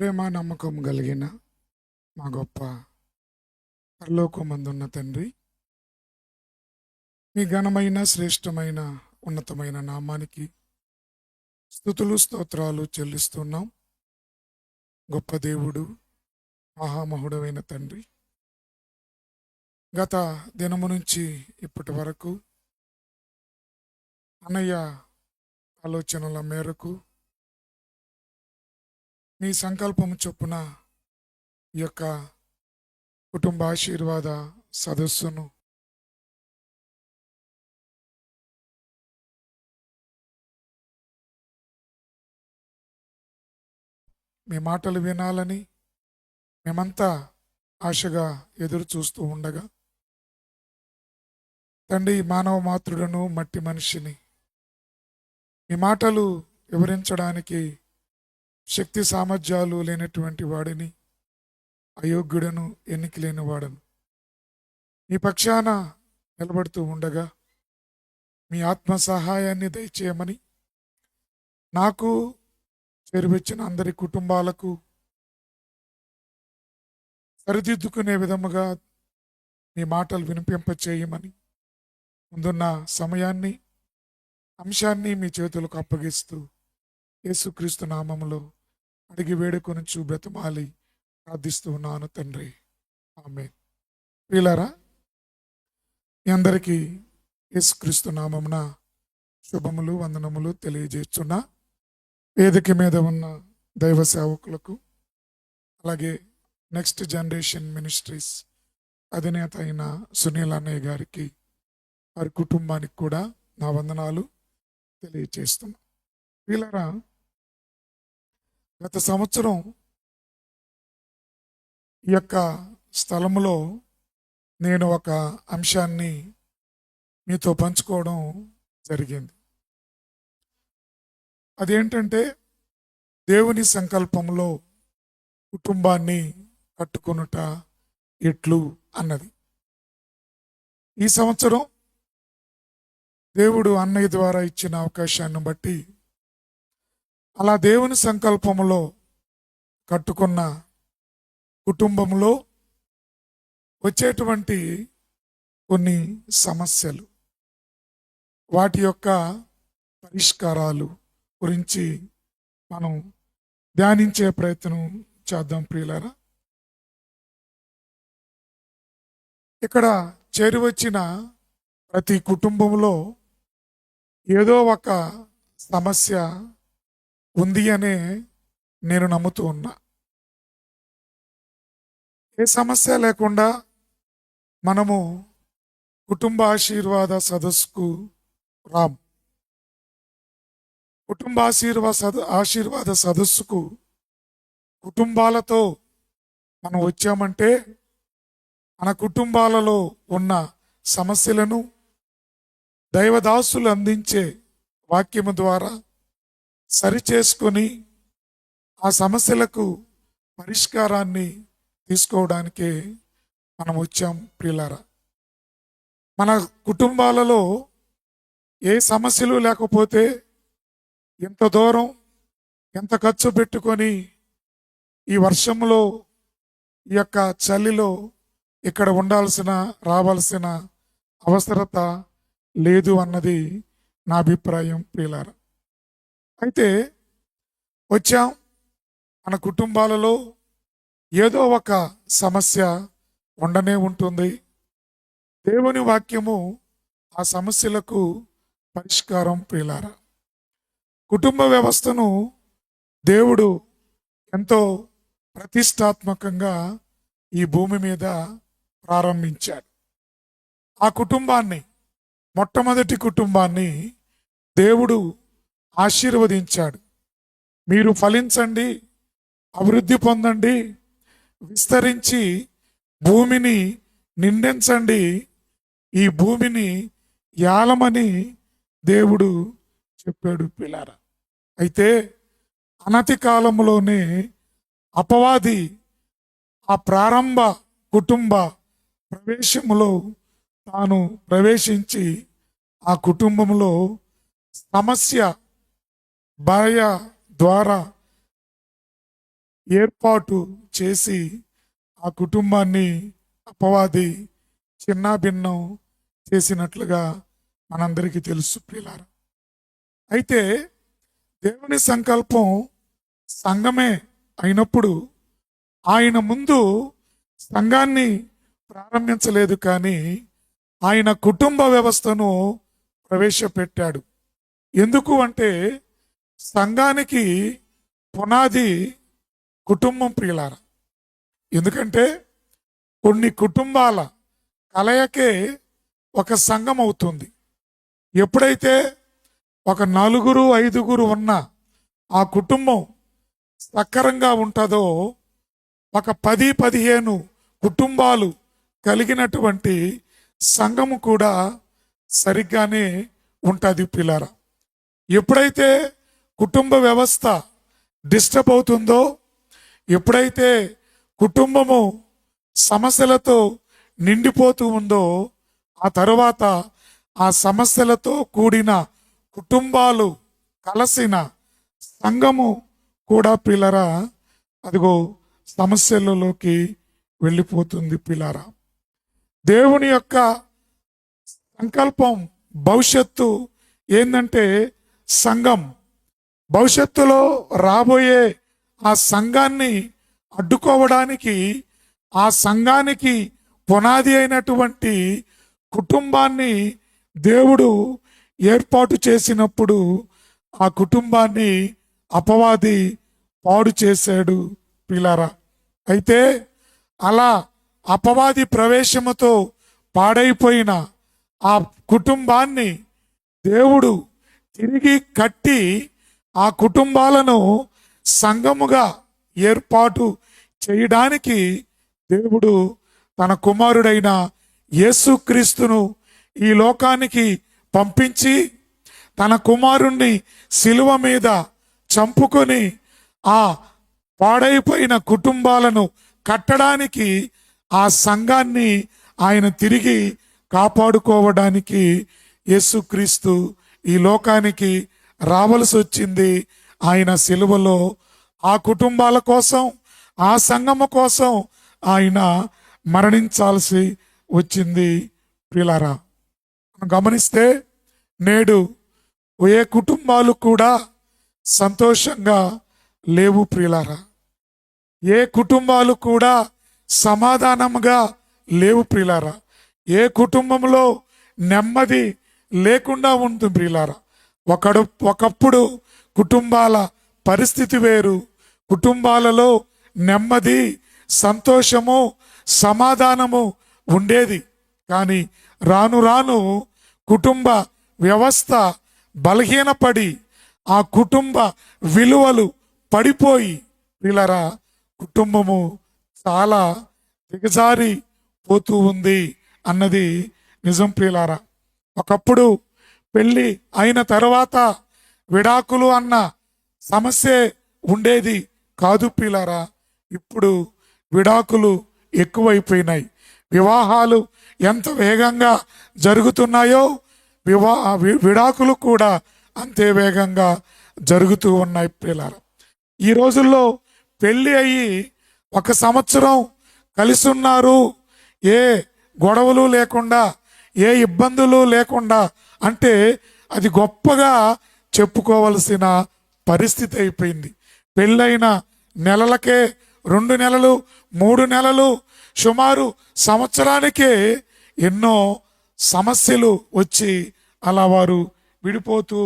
ప్రేమ నమ్మకం కలిగిన మా గొప్ప పరలోకమందున్న తండ్రి, మీ ఘనమైన శ్రేష్టమైన ఉన్నతమైన నామానికి స్తుతులు స్తోత్రాలు చెల్లిస్తున్నాం. గొప్ప దేవుడు, మహామహుడమైన తండ్రి, గత దినము నుంచి ఇప్పటి వరకు అన్నయ్య ఆలోచనల మేరకు మీ సంకల్పము చొప్పున ఈ యొక్క కుటుంబ ఆశీర్వాద సదస్సును మీ మాటలు వినాలని మేమంతా ఆశగా ఎదురు చూస్తూ ఉండగా, తండ్రి, మానవ మాతృడను మట్టి మనిషిని మీ మాటలు వివరించడానికి శక్తి సామర్థ్యాలు లేనటువంటి వాడిని, అయోగ్యుడను, ఎన్నిక లేని వాడను మీ పక్షాన నిలబడుతూ ఉండగా మీ ఆత్మ సహాయాన్ని దయచేయమని, నాకు చేరువచ్చిన అందరి కుటుంబాలకు సరిదిద్దుకునే విధముగా మీ మాటలు వినిపింపచేయమని, ముందున్న సమయాన్ని, అంశాన్ని మీ చేతులకు అప్పగిస్తూ యేసుక్రీస్తు నామములో అడిగి వేడుకొని బ్రతమాలి ప్రార్థిస్తూ ఉన్నాను తండ్రి, ఆమేన్. ప్రియులారా, మీ అందరికీ యేసుక్రీస్తు నామమున శుభములు, వందనములు తెలియజేస్తున్నా. వేదిక మీద ఉన్న దైవ సేవకులకు, అలాగే నెక్స్ట్ జనరేషన్ మినిస్ట్రీస్ అధినేత అయిన సునీల్ అన్నయ్య గారికి, వారి కుటుంబానికి కూడా నా వందనాలు తెలియజేస్తున్నా. ప్రియులారా, గత సంవత్సరం ఈ యొక్క స్థలములో నేను ఒక అంశాన్ని మీతో పంచుకోవడం జరిగింది. అదేంటంటే, దేవుని సంకల్పంలో కుటుంబాన్ని కట్టుకొనుట ఎట్లు అన్నది. ఈ సంవత్సరం దేవుడు అన్నయ్య ద్వారా ఇచ్చిన అవకాశాన్ని బట్టి అలా దేవుని సంకల్పంలో కట్టుకున్న కుటుంబంలో వచ్చేటువంటి కొన్ని సమస్యలు, వాటి యొక్క పరిష్కారాలు గురించి మనం ధ్యానించే ప్రయత్నం చేద్దాం. ప్రియులారా, ఇక్కడ చేరువచ్చిన ప్రతి కుటుంబంలో ఏదో ఒక సమస్య ఉంది అనే నేను నమ్ముతూ ఉన్నా. ఏ సమస్య లేకుండా మనము కుటుంబ ఆశీర్వాద సదస్సుకు రాం. కుటుంబ ఆశీర్వాద సదస్సుకు కుటుంబాలతో మనం వచ్చామంటే మన కుటుంబాలలో ఉన్న సమస్యలను దైవదాసులు అందించే వాక్యము ద్వారా సరిచేసుకొని ఆ సమస్యలకు పరిష్కారాన్ని తీసుకోవడానికే మనం వచ్చాం. ప్రియులారా, మన కుటుంబాలలో ఏ సమస్యలు లేకపోతే ఎంత దూరం, ఎంత ఖర్చు పెట్టుకొని ఈ వర్షంలో, ఈ యొక్క చలిలో ఇక్కడ రావాల్సిన అవసరత లేదు అన్నది నా అభిప్రాయం. ప్రియులారా, అయితే వచ్చాం, మన కుటుంబాలలో ఏదో ఒక సమస్య ఉండనే ఉంటుంది. దేవుని వాక్యము ఆ సమస్యలకు పరిష్కారం. ప్రియులారా, కుటుంబ వ్యవస్థను దేవుడు ఎంతో ప్రతిష్టాత్మకంగా ఈ భూమి మీద ప్రారంభించాడు. ఆ కుటుంబాన్ని, మొట్టమొదటి కుటుంబాన్ని దేవుడు ఆశీర్వదించాడు. మీరు ఫలించండి, అభివృద్ధి పొందండి, విస్తరించి భూమిని నిండించండి, ఈ భూమిని యాలమని దేవుడు చెప్పాడు. పిల్లారా, అయితే అనతి కాలంలోనే అపవాది ఆ ప్రారంభ కుటుంబ ప్రవేశములో తాను ప్రవేశించి ఆ కుటుంబంలో సమస్య భార్య ద్వారా ఏర్పాటు చేసి ఆ కుటుంబాన్ని అపవాది చిన్నాభిన్నం చేసినట్లుగా మనందరికీ తెలుసు ప్రియులారా. అయితే దేవుని సంకల్పం సంఘమే అయినప్పుడు ఆయన ముందు సంఘాన్ని ప్రారంభించలేదు, కానీ ఆయన కుటుంబ వ్యవస్థను ప్రవేశపెట్టాడు. ఎందుకు అంటే సంఘానికి పునాది కుటుంబం ప్రియులారా. ఎందుకంటే కొన్ని కుటుంబాల కలయికే ఒక సంఘం అవుతుంది. ఎప్పుడైతే ఒక 4-5 ఉన్న ఆ కుటుంబం సక్కరంగా ఉంటుందో, ఒక 10-15 కుటుంబాలు కలిగినటువంటి సంఘము కూడా సరిగ్గానే ఉంటుంది పిల్లరా. ఎప్పుడైతే కుటుంబ వ్యవస్థ డిస్టర్బ్ అవుతుందో, ఎప్పుడైతే కుటుంబము సమస్యలతో నిండిపోతూ ఉందో, ఆ తరువాత ఆ సమస్యలతో కూడిన కుటుంబాలు కలసిన సంఘము కూడా పిల్లరా అదిగో సమస్యలలోకి వెళ్ళిపోతుంది పిల్లరా. దేవుని యొక్క సంకల్పం భవిష్యత్తు ఏంటంటే సంఘం. భవిష్యత్తులో రాబోయే ఆ సంఘాన్ని అడ్డుకోవడానికి, ఆ సంఘానికి పునాది అయినటువంటి కుటుంబాన్ని దేవుడు ఏర్పాటు చేసినప్పుడు ఆ కుటుంబాన్ని అపవాది పాడు చేశాడు పిల్లరా. అయితే అలా అపవాది ప్రవేశముతో పాడైపోయిన ఆ కుటుంబాన్ని దేవుడు తిరిగి కట్టి ఆ కుటుంబాలను సంఘముగా ఏర్పాటు చేయడానికి దేవుడు తన కుమారుడైన యేసుక్రీస్తును ఈ లోకానికి పంపించి తన కుమారుణ్ణి శిలువ మీద చంపుకొని ఆ పాడైపోయిన కుటుంబాలను కట్టడానికి, ఆ సంఘాన్ని ఆయన తిరిగి కాపాడుకోవడానికి యేసుక్రీస్తు ఈ లోకానికి రావలసి వచ్చింది. ఆయన శిలువలో ఆ కుటుంబాల కోసం, ఆ సంఘము కోసం ఆయన మరణించాల్సి వచ్చింది ప్రియులారా. గమనిస్తే నేడు ఏ కుటుంబాలు కూడా సంతోషంగా లేవు ప్రియులారా. ఏ కుటుంబాలు కూడా సమాధానంగా లేవు ప్రియులారా. ఏ కుటుంబంలో నెమ్మది లేకుండా ఉంటుంది ప్రియులారా. ఒకప్పుడు కుటుంబాల పరిస్థితి వేరు. కుటుంబాలలో నెమ్మది, సంతోషము, సమాధానము ఉండేది. కానీ రాను రాను కుటుంబ వ్యవస్థ బలహీనపడి ఆ కుటుంబ విలువలు పడిపోయి ప్రియులారా కుటుంబము చాలా దిగజారి పోతూ ఉంది అన్నది నిజం ప్రియులారా. ఒకప్పుడు పెళ్ళి అయిన తర్వాత విడాకులు అన్న సమస్య ఉండేది కాదు ప్రియులారా. ఇప్పుడు విడాకులు ఎక్కువైపోయినాయి. వివాహాలు ఎంత వేగంగా జరుగుతున్నాయో విడాకులు కూడా అంతే వేగంగా జరుగుతూ ఉన్నాయి ప్రియులారా. ఈ రోజుల్లో పెళ్ళి అయ్యి 1 సంవత్సరం కలిసి ఉన్నారు, ఏ గొడవలు లేకుండా, ఏ ఇబ్బందులు లేకుండా అంటే అది గొప్పగా చెప్పుకోవలసిన పరిస్థితి అయిపోయింది. పెళ్ళైన నెలలకే 2 నెలలు, 3 నెలలు, సుమారు సంవత్సరానికే ఎన్నో సమస్యలు వచ్చి అలా వారు విడిపోతూ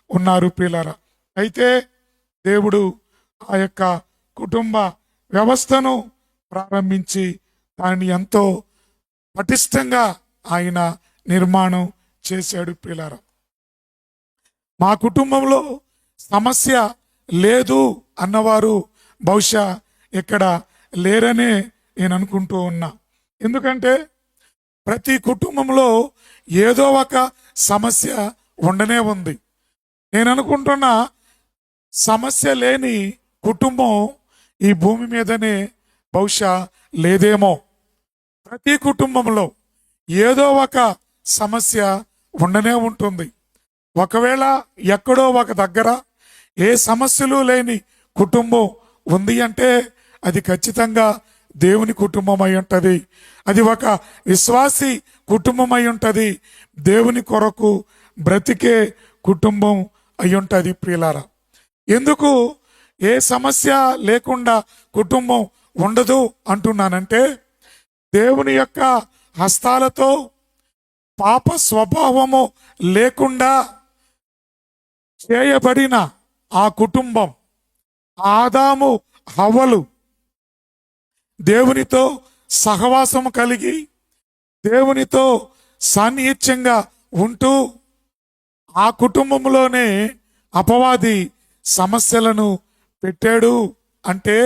ఉన్నారు పిల్లరా. అయితే దేవుడు ఆ యొక్క కుటుంబ వ్యవస్థను ప్రారంభించి దాన్ని ఎంతో పటిష్టంగా ఆయన నిర్మాణం చేశాడు పిల్లరా. మా కుటుంబంలో సమస్య లేదు అన్నవారు బహుశా ఇక్కడ లేరనే నేను అనుకుంటూ ఉన్నా. ఎందుకంటే ప్రతి కుటుంబంలో ఏదో ఒక సమస్య ఉండనే ఉంది. నేను అనుకుంటున్నా సమస్య లేని కుటుంబం ఈ భూమి మీదనే బహుశా లేదేమో. ప్రతి కుటుంబంలో ఏదో ఒక సమస్య ఉండనే ఉంటుంది. ఒకవేళ ఎక్కడో ఒక దగ్గర ఏ సమస్యలు లేని కుటుంబం ఉంది అంటే అది ఖచ్చితంగా దేవుని కుటుంబం అయి ఉంటుంది. అది ఒక విశ్వాసి కుటుంబం అయి ఉంటుంది. దేవుని కొరకు బ్రతికే కుటుంబం అయి ఉంటుంది ప్రియులారా. ఎందుకు ఏ సమస్య లేకుండా కుటుంబం ఉండదు అంటున్నానంటే, దేవుని యొక్క హస్తాలతో పాప స్వభావము లేకుండా చేయబడిన ఆ కుటుంబం, ఆదాము హవ్వలు దేవునితో సహవాసము కలిగి దేవునితో సాన్నిహిత్యంగా ఉంటూ ఆ కుటుంబంలోనే అపవాది సమస్యలను పెట్టాడు అంటే,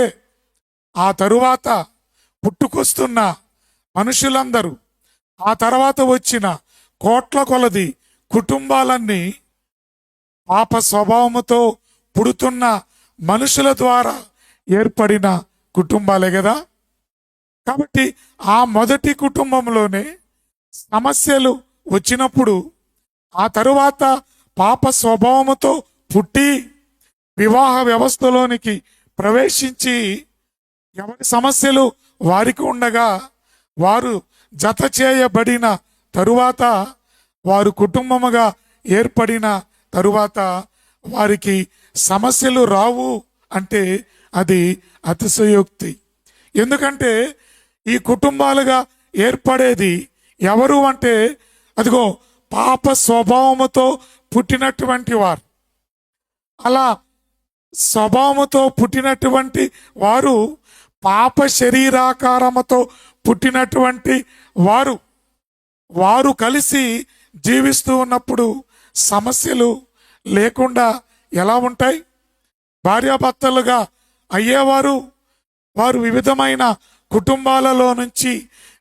ఆ తరువాత పుట్టుకొస్తున్న మనుషులందరూ, ఆ తర్వాత వచ్చిన కోట్ల కొలది కుటుంబాలన్నీ పాప స్వభావముతో పుడుతున్న మనుషుల ద్వారా ఏర్పడిన కుటుంబాలే కదా. కాబట్టి ఆ మొదటి కుటుంబంలోనే సమస్యలు వచ్చినప్పుడు, ఆ తరువాత పాప స్వభావముతో పుట్టి వివాహ వ్యవస్థలోనికి ప్రవేశించి ఎవరి సమస్యలు వారికి ఉండగా వారు జత చేయబడిన తరువాత, వారు కుటుంబముగా ఏర్పడిన తరువాత వారికి సమస్యలు రావు అంటే అది అతిశయోక్తి. ఎందుకంటే ఈ కుటుంబాలుగా ఏర్పడేది ఎవరు అంటే, అదిగో పాప స్వభావముతో పుట్టినటువంటి వారు. అలా స్వభావముతో పుట్టినటువంటి వారు, పాప శరీరాకారముతో పుట్టినటువంటి వారు కలిసి జీవిస్తూ ఉన్నప్పుడు సమస్యలు లేకుండా ఎలా ఉంటాయి? భార్యాభర్తలుగా అయ్యేవారు వారు వివిధమైన కుటుంబాలలో నుంచి,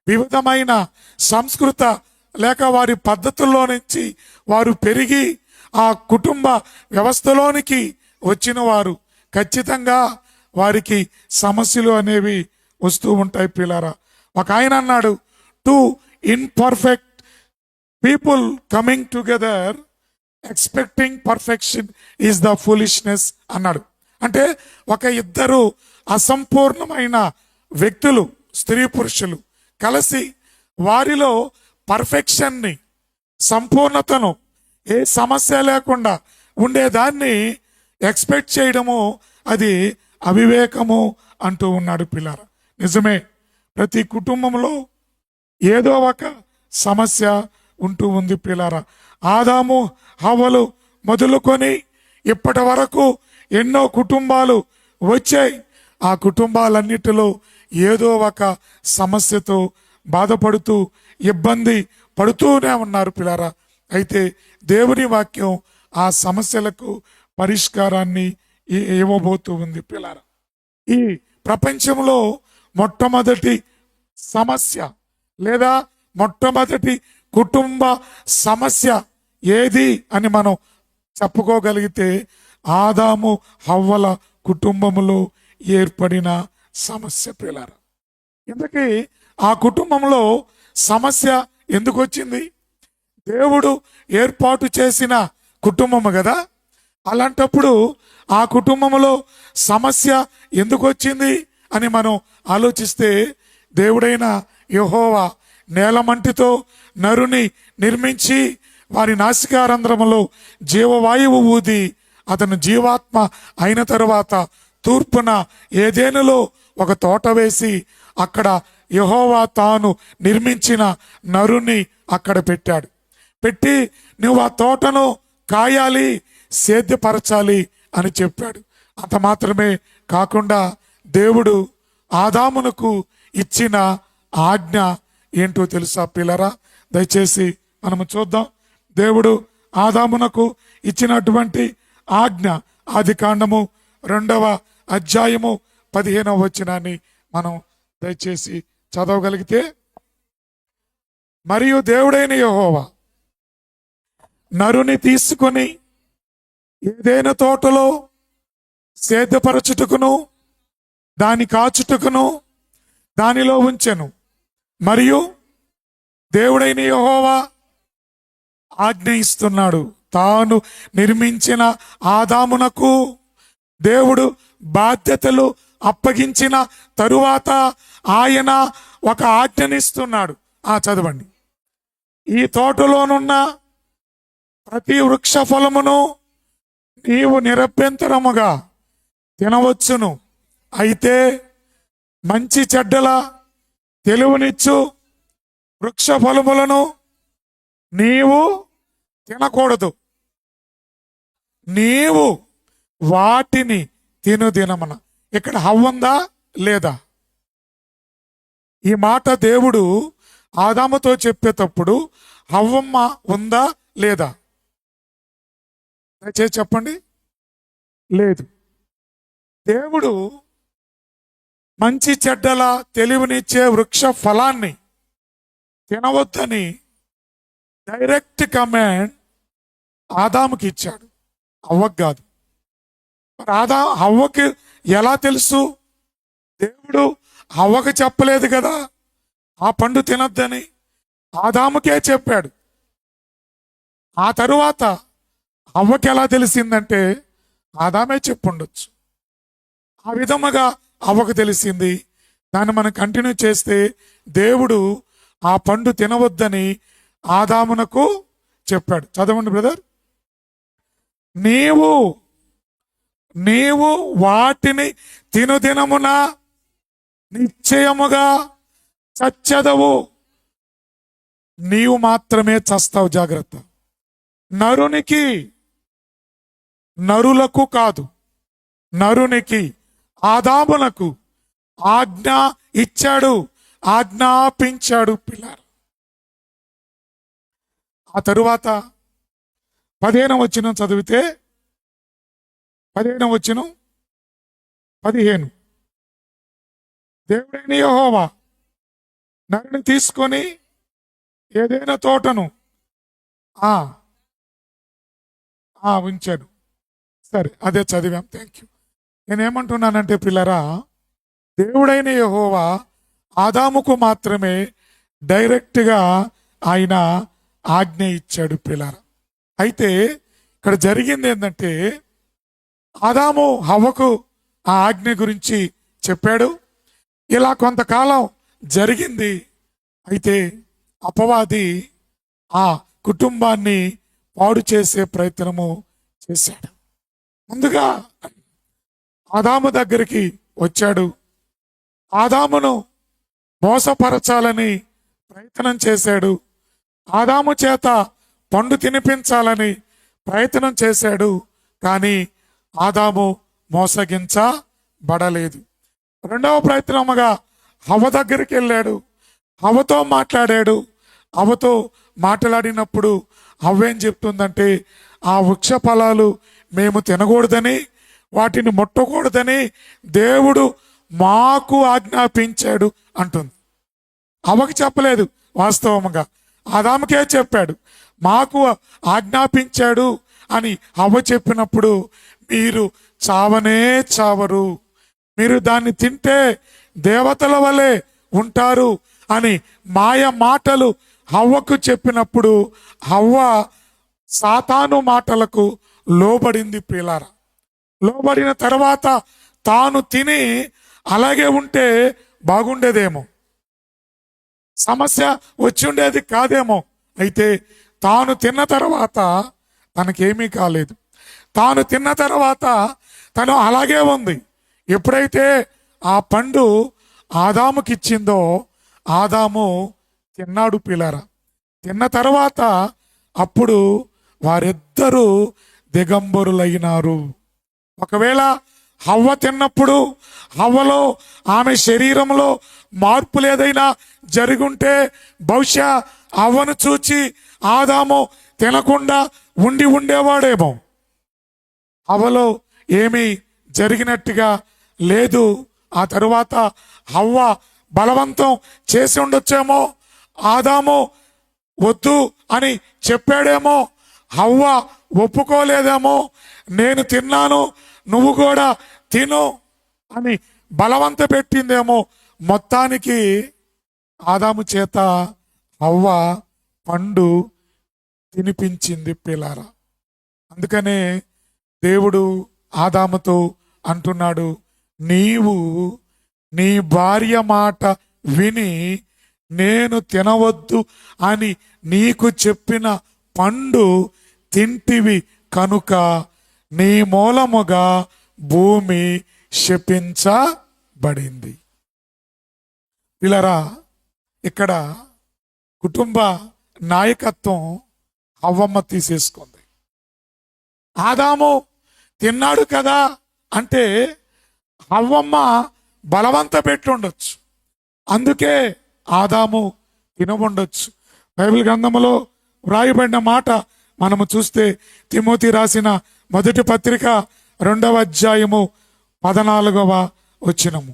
వివిధమైన సంస్కృత లేక వారి పద్ధతుల్లో నుంచి వారు పెరిగి ఆ కుటుంబ వ్యవస్థలోనికి వచ్చిన వారు ఖచ్చితంగా వారికి సమస్యలు అనేవి వస్తూ ఉంటాయి పిల్లారా. ఒక ఆయన అన్నాడు, two imperfect people coming together expecting perfection is the foolishness అన్నాడు. అంటే ఒక ఇద్దరు అసంపూర్ణమైన వ్యక్తులు, స్త్రీ పురుషులు కలిసి వారిలో పర్ఫెక్షన్ని, సంపూర్ణతను, ఏ సమస్య లేకుండా ఉండేదాన్ని ఎక్స్పెక్ట్ చేయడము అది అవివేకము అంటూ ఉన్నాడు పిల్లారా. నిజమే, ప్రతి కుటుంబంలో ఏదో ఒక సమస్య ఉంటూ ఉంది పిల్లారా. ఆదాము హవ్వలు మొదలుకొని ఇప్పటి వరకు ఎన్నో కుటుంబాలు వచ్చాయి. ఆ కుటుంబాలన్నిటిలో ఏదో ఒక సమస్యతో బాధపడుతూ ఇబ్బంది పడుతూనే ఉన్నారు పిల్లారా. అయితే దేవుని వాక్యం ఆ సమస్యలకు పరిష్కారాన్ని ఇవ్వబోతూ ఉంది పిల్లారా. ఈ ప్రపంచంలో మొట్టమొదటి సమస్య లేదా మొట్టమొదటి కుటుంబ సమస్య ఏది అని మనం చెప్పుకోగలిగితే ఆదాము హవ్వల కుటుంబములో ఏర్పడిన సమస్య పిల్లారా. ఇంతకీ ఆ కుటుంబంలో సమస్య ఎందుకు వచ్చింది? దేవుడు ఏర్పాటు చేసిన కుటుంబము కదా. అలాంటప్పుడు ఆ కుటుంబంలో సమస్య ఎందుకు వచ్చింది అని మనం ఆలోచిస్తే, దేవుడైన యెహోవా నేలమంటితో నరుని నిర్మించి వారి నాసికారంధ్రములో జీవవాయువు ఊది అతను జీవాత్మ అయిన తరువాత తూర్పున ఏదేనులో ఒక తోట వేసి అక్కడ యెహోవా తాను నిర్మించిన నరుని అక్కడ పెట్టాడు. పెట్టి నువ్వు ఆ తోటను కాయాలి, సేద్యపరచాలి అని చెప్పాడు. అంత మాత్రమే కాకుండా దేవుడు ఆదామునకు ఇచ్చిన ఆజ్ఞ ఏంటో తెలుసా పిల్లరా? దయచేసి మనము చూద్దాం. దేవుడు ఆదామునకు ఇచ్చినటువంటి ఆజ్ఞ ఆదికాండము 2వ అధ్యాయము 15వ వచనాన్ని మనం దయచేసి చదవగలిగితే, మరియు దేవుడైన యెహోవా నరుని తీసుకొని ఏదైనా తోటలో సేద్యపరచుటకును దాని కాచుటకును దానిలో ఉంచెను. మరియు దేవుడైన యెహోవా ఆజ్ఞ ఇస్తున్నాడు. తాను నిర్మించిన ఆదామునకు దేవుడు బాధ్యతలు అప్పగించిన తరువాత ఆయన ఒక ఆజ్ఞనిస్తున్నాడు. చదవండి. ఈ తోటలోనున్న ప్రతి వృక్ష ఫలమును నీవు నిరభ్యంతరముగా తినవచ్చును, అయితే మంచి చెడ్డల తెలివినిచ్చు వృక్ష ఫలములను నీవు తినకూడదు, నీవు వాటిని తిను దినమున. ఇక్కడ హవ్వుందా లేదా? ఈ మాట దేవుడు ఆదాముతో చెప్పేటప్పుడు హవ్వమ్మ ఉందా లేదా? దయచేసి చెప్పండి. లేదు. దేవుడు మంచి చెడ్డల తెలివినిచ్చే వృక్ష ఫలాన్ని తినవద్దని డైరెక్ట్ కమాండ్ ఆదాముకి ఇచ్చాడు, హవ్వకు కాదు. మరి హవ్వకి ఎలా తెలుసు? దేవుడు హవ్వకు చెప్పలేదు కదా ఆ పండు తినొద్దని, ఆదాముకే చెప్పాడు. ఆ తరువాత హవ్వకి ఎలా తెలిసిందంటే ఆదామే చెప్పుండొచ్చు. ఆ విధముగా హవ్వకు తెలిసింది. దాన్ని మనం కంటిన్యూ చేస్తే దేవుడు ఆ పండు తినవద్దని ఆదామునకు చెప్పాడు. చదవండి బ్రదర్. నీవు వాటిని తినుదినమున నిశ్చయముగా చచ్చెదవు. నీవు మాత్రమే చస్తావు. జాగ్రత్త. నరులకు కాదు, నరునికి ఆదామునకు ఆజ్ఞ ఇచ్చాడు, ఆజ్ఞాపించాడు పిల్లలు. ఆ తరువాత 15వ వచనం చదివితే 15 దేవుడైన యెహోవా నరుని తీసుకొని ఏదైనా తోటను ఉంచాడు. సరే, అదే చదివాం. Thank you. నేనేమంటున్నానంటే పిల్లరా, దేవుడైన యెహోవా ఆదాముకు మాత్రమే డైరెక్ట్గా ఆయన ఆజ్ఞ ఇచ్చాడు పిల్లరా. అయితే ఇక్కడ జరిగింది ఏంటంటే ఆదాము హవ్వకు ఆ ఆజ్ఞ గురించి చెప్పాడు. ఇలా కొంతకాలం జరిగింది. అయితే అపవాది ఆ కుటుంబాన్ని పాడు చేసే ప్రయత్నము చేశాడు. ముందుగా ఆదాము దగ్గరికి వచ్చాడు. ఆదామును మోసపరచాలని ప్రయత్నం చేశాడు. ఆదాము చేత పండు తినిపించాలని ప్రయత్నం చేశాడు. కానీ ఆదాము మోసగించబడలేదు. రెండవ ప్రయత్నముగా హవ్వ దగ్గరికి వెళ్ళాడు. హవ్వతో మాట్లాడాడు. హవ్వతో మాట్లాడినప్పుడు హవ్వేం చెప్తుందంటే, ఆ వృక్ష ఫలాలు మేము తినకూడదని, వాటిని ముట్టకూడదని దేవుడు మాకు ఆజ్ఞాపించాడు అంటుంది. హవ్వకి చెప్పలేదు. వాస్తవముగా ఆదాముకే చెప్పాడు. మాకు ఆజ్ఞాపించాడు అని హవ్వ చెప్పినప్పుడు, మీరు చావనే చావరు, మీరు దాన్ని తింటే దేవతల వలె ఉంటారు అని మాయ మాటలు హవ్వకు చెప్పినప్పుడు హవ్వ సాతాను మాటలకు లోబడింది ప్రియులారా. లోబడిన తర్వాత తాను తిని అలాగే ఉంటే బాగుండేదేమో, సమస్య వచ్చి ఉండేది కాదేమో. అయితే తాను తిన్న తర్వాత తనకేమీ కాలేదు. తాను తిన్న తర్వాత తను అలాగే ఉంది. ఎప్పుడైతే ఆ పండు ఆదాముకిచ్చిందో ఆదాము తిన్నాడు పిల్లరా. తిన్న తర్వాత అప్పుడు వారిద్దరూ దిగంబరులైనారు. ఒకవేళ హవ్వ తిన్నప్పుడు హవ్వలో ఆమె శరీరంలో మార్పులు ఏదైనా జరుగుంటే బహుశా హవ్వను చూచి ఆదాము తినకుండా ఉండేవాడేమో. హవ్వలో ఏమీ జరిగినట్టుగా లేదు. ఆ తరువాత హవ్వ బలవంతం చేసి ఉండొచ్చేమో, ఆదాము వద్దు అని చెప్పాడేమో, హవ్వ ఒప్పుకోలేదేమో, నేను తిన్నాను నువ్వు కూడా తిను అని బలవంత పెట్టిందేమో. మొత్తానికి ఆదాము చేత హవ్వ పండు తినిపించింది పిల్లారా. అందుకనే దేవుడు ఆదాముతో అంటున్నాడు, నీవు నీ భార్య మాట విని నేను తినవద్దు అని నీకు చెప్పిన పండు తింటివి కనుక నీ మూలముగా భూమి శపించబడింది. పిల్లరా, ఇక్కడ కుటుంబ నాయకత్వం హవ్వమ్మ తీసేసుకుంది. ఆదాము తిన్నాడు కదా అంటే హవ్వమ్మ బలవంత పెట్టుండొచ్చు, అందుకే ఆదాము తినవుండొచ్చు. బైబిల్ గ్రంథములో వ్రాయబడిన మాట మనము చూస్తే తిమోతి రాసిన మొదటి పత్రిక 2వ అధ్యాయము 14వ వచనము.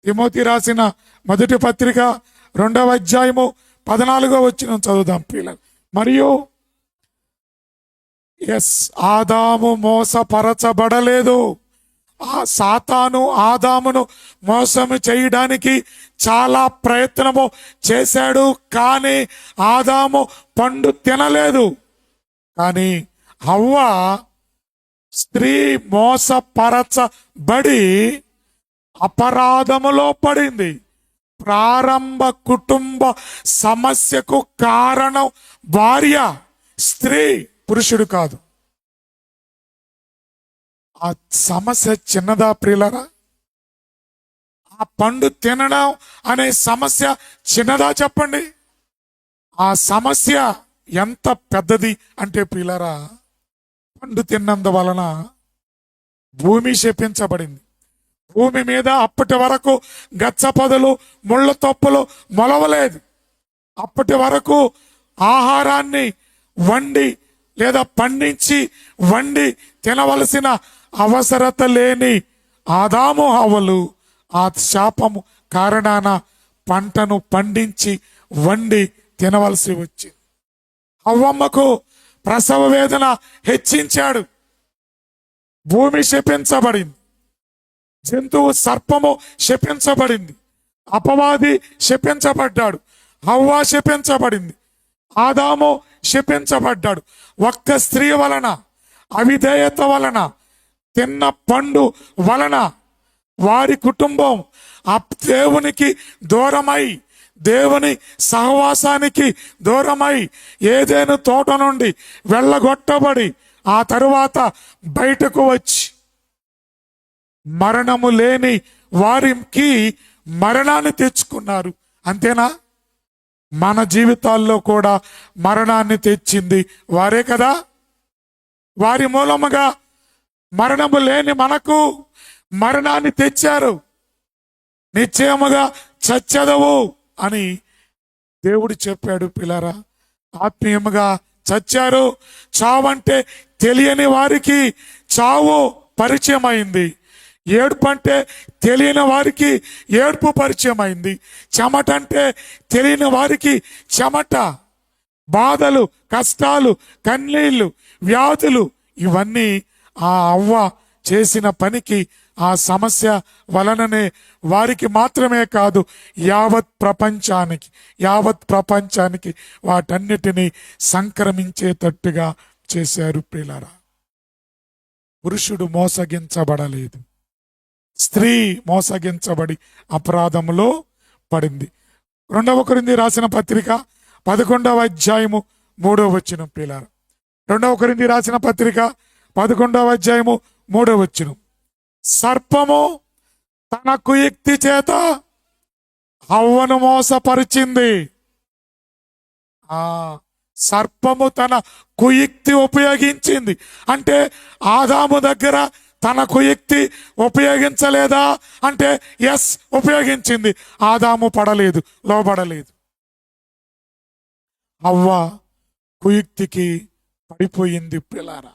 తిమోతి రాసిన మొదటి పత్రిక 2వ అధ్యాయము 14వ వచనం చదువుదాం పిల్లలు. మరియు ఆదాము మోసపరచబడలేదు. ఆ సాతాను ఆదామును మోసము చేయడానికి చాలా ప్రయత్నము చేశాడు, కానీ ఆదాము పండు తినలేదు. కానీ హవ్వ స్త్రీ మోసపరచబడి అపరాధములో పడింది. ప్రారంభ కుటుంబ సమస్యకు కారణం భార్య, స్త్రీ, పురుషుడు కాదు. ఆ సమస్య చిన్నదా ప్రియులరా? ఆ పండు తినడం అనే సమస్య చిన్నదా చెప్పండి? ఆ సమస్య ఎంత పెద్దది అంటే ప్రియులరా, పండు తిన్నందువలన భూమి శపించబడింది. భూమి మీద అప్పటి వరకు గచ్చపొదలు ముళ్ళ తొప్పులు మొలవలేదు. అప్పటి వరకు ఆహారాన్ని వండి లేదా పండించి వండి తినవలసిన అవసరత లేని ఆదాము హవ్వలు ఆ శాపము కారణాన పంటను పండించి వండి తినవలసి వచ్చింది. హవ్వమ్మకు ప్రసవ వేదన హెచ్చించాడు. భూమి శపించబడింది. జంతువు సర్పము శపించబడింది. అపవాది శపించబడ్డాడు. హవ్వ శపించబడింది. ఆదాము శపించబడ్డాడు. ఒక్క స్త్రీ వలన, అవిధేయత వలన, తిన్న పండు వలన వారి కుటుంబం దేవునికి దూరమై, దేవుని సహవాసానికి దూరమై, ఏదైనా తోట నుండి వెళ్ళగొట్టబడి ఆ తరువాత బయటకు వచ్చి మరణము లేని వారికి మరణాన్ని తెచ్చుకున్నారు. అంతేనా? మన జీవితాల్లో కూడా మరణాన్ని తెచ్చింది వారే కదా. వారి మూలముగా మరణము లేని మనకు మరణాన్ని తెచ్చారు. నిశ్చయముగా చచ్చెదవు అని దేవుడు చెప్పాడు. పిల్లరా, ఆత్మీయముగా చచ్చారు. చావంటే తెలియని వారికి చావు పరిచయం అయింది. ఏడుపు అంటే తెలియని వారికి ఏడుపు పరిచయం అయింది. చెమట అంటే తెలియని వారికి చెమట. బాధలు, కష్టాలు, కన్నీళ్లు, వ్యాధులు, ఇవన్నీ ఆ అవ్వ చేసిన పనికి, ఆ సమస్య వలననే వారికి మాత్రమే కాదు, యావత్ ప్రపంచానికి వాటన్నిటినీ సంక్రమించేటట్టుగా చేశారు. ప్రియులారా, పురుషుడు మోసగించబడలేదు, స్త్రీ మోసగించబడి అపరాధములో పడింది. 2వ కొరింథీ రాసిన పత్రిక 11వ అధ్యాయము 3వ వచనం. ప్రియులారా, 2వ కొరింథీ రాసిన పత్రిక 11వ అధ్యాయము 3వ వచనం. సర్పము తన కుయుక్తి చేత హవ్వను మోసపరిచింది. సర్పము తన కుయుక్తి ఉపయోగించింది. అంటే ఆదాము దగ్గర తన కుయుక్తి ఉపయోగించలేదా అంటే ఎస్, ఉపయోగించింది. ఆదాము పడలేదు, లోబడలేదు. హవ్వ కుయుక్తికి పడిపోయింది. పిల్లారా,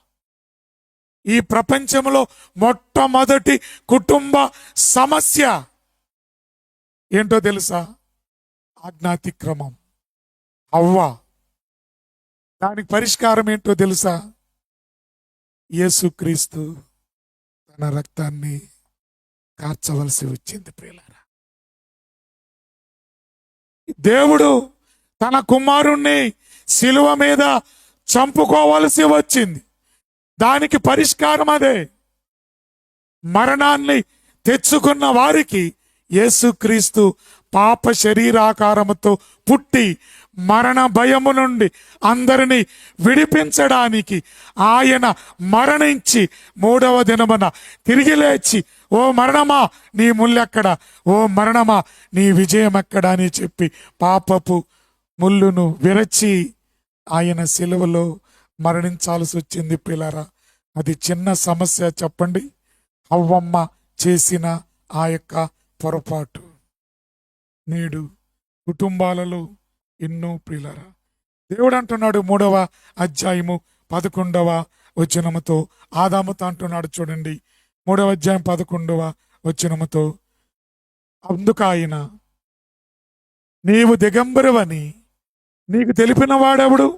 ఈ ప్రపంచంలో మొట్టమొదటి కుటుంబ సమస్య ఏంటో తెలుసా? ఆజ్ఞాతిక్రమం. హవ్వ. దానికి పరిష్కారం ఏంటో తెలుసా? యేసుక్రీస్తు తన రక్తాన్ని కార్చవలసి వచ్చింది. ప్రియులారా, దేవుడు తన కుమారుణ్ణి శిలువ మీద చంపుకోవలసి వచ్చింది. దానికి పరిష్కారం అదే. మరణాన్ని తెచ్చుకున్న వారికి యేసుక్రీస్తు పాప శరీరాకారముతో పుట్టి మరణ భయము నుండి అందరినీ విడిపించడానికి ఆయన మరణించి 3వ దినమున తిరిగి లేచి, ఓ మరణమా నీ ముల్లెక్కడ, ఓ మరణమా నీ విజయం ఎక్కడ అని చెప్పి పాపపు ముల్లును విరచి ఆయన సిలువలో మరణించాల్సి వచ్చింది. పిల్లరా, అది చిన్న సమస్య చెప్పండి? హవ్వమ్మ చేసిన ఆ యొక్క పొరపాటు నేడు కుటుంబాలలో ఎన్నో. ప్రియులారా, దేవుడు అంటున్నాడు 3వ అధ్యాయము 11వ వచనముతో ఆదాముతో అంటున్నాడు. చూడండి, 3వ అధ్యాయం 11వ వచనముతో, అందుకు ఆయన, నీవు దిగంబరువని నీకు తెలిపిన వాడెవడు?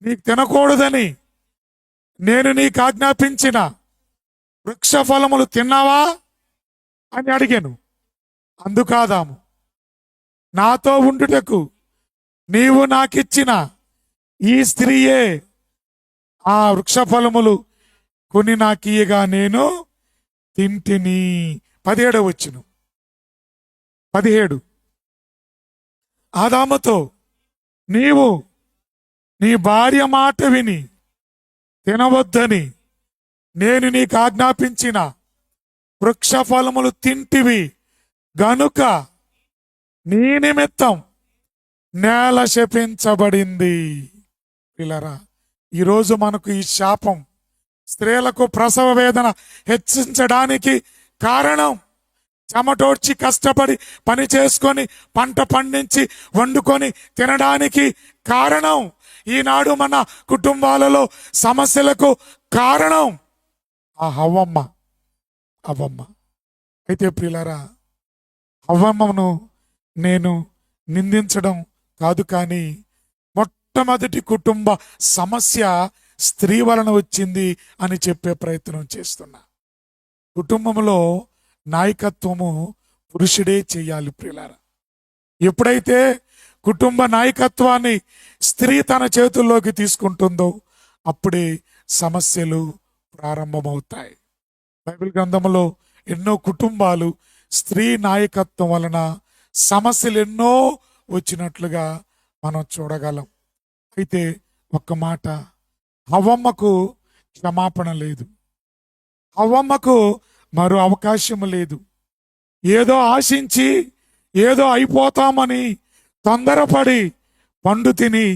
నీకు తినకూడదని నేను నీకు ఆజ్ఞాపించిన వృక్ష ఫలములు తిన్నావా అని అడిగాను. అందుకాదాము, నాతో ఉండుటకు నీవు నాకిచ్చిన ఈ స్త్రీయే ఆ వృక్ష ఫలములు కొని నాకియగా నేను తింటిని. 17వ వచనం, 17, ఆదాముతో, నీవు నీ భార్య మాట విని తినవద్దని నేను నీకు ఆజ్ఞాపించిన వృక్ష ఫలములు తింటివి గనుక నీ నిమిత్తం నేల శపించబడింది. పిల్లరా, ఈరోజు మనకు ఈ శాపం, స్త్రీలకు ప్రసవ వేదన హెచ్చించడానికి కారణం, చెమటోడ్చి కష్టపడి పని చేసుకొని పంట పండించి వండుకొని తినడానికి కారణం, ఈనాడు మన కుటుంబాలలో సమస్యలకు కారణం ఆ హవ్వమ్మ. అయితే ప్రియులారా, హవ్వమ్మను నేను నిందించడం కాదు, కానీ మొట్టమొదటి కుటుంబ సమస్య స్త్రీ వలన వచ్చింది అని చెప్పే ప్రయత్నం చేస్తున్నా. కుటుంబంలో నాయకత్వము పురుషుడే చేయాలి. ప్రియులారా, ఎప్పుడైతే కుటుంబ నాయకత్వాన్ని స్త్రీ తన చేతుల్లోకి తీసుకుంటుందో అప్పుడే సమస్యలు ప్రారంభమవుతాయి. బైబిల్ గ్రంథంలో ఎన్నో కుటుంబాలు స్త్రీ నాయకత్వం వలన సమస్యలు ఎన్నో వచ్చినట్లుగా మనం చూడగలం. అయితే ఒక్క మాట, హవ్వమ్మకు క్షమాపణ లేదు, హవ్వమ్మకు మరో అవకాశం లేదు. ఏదో ఆశించి ఏదో అయిపోతామని తొందరపడి పండు తిని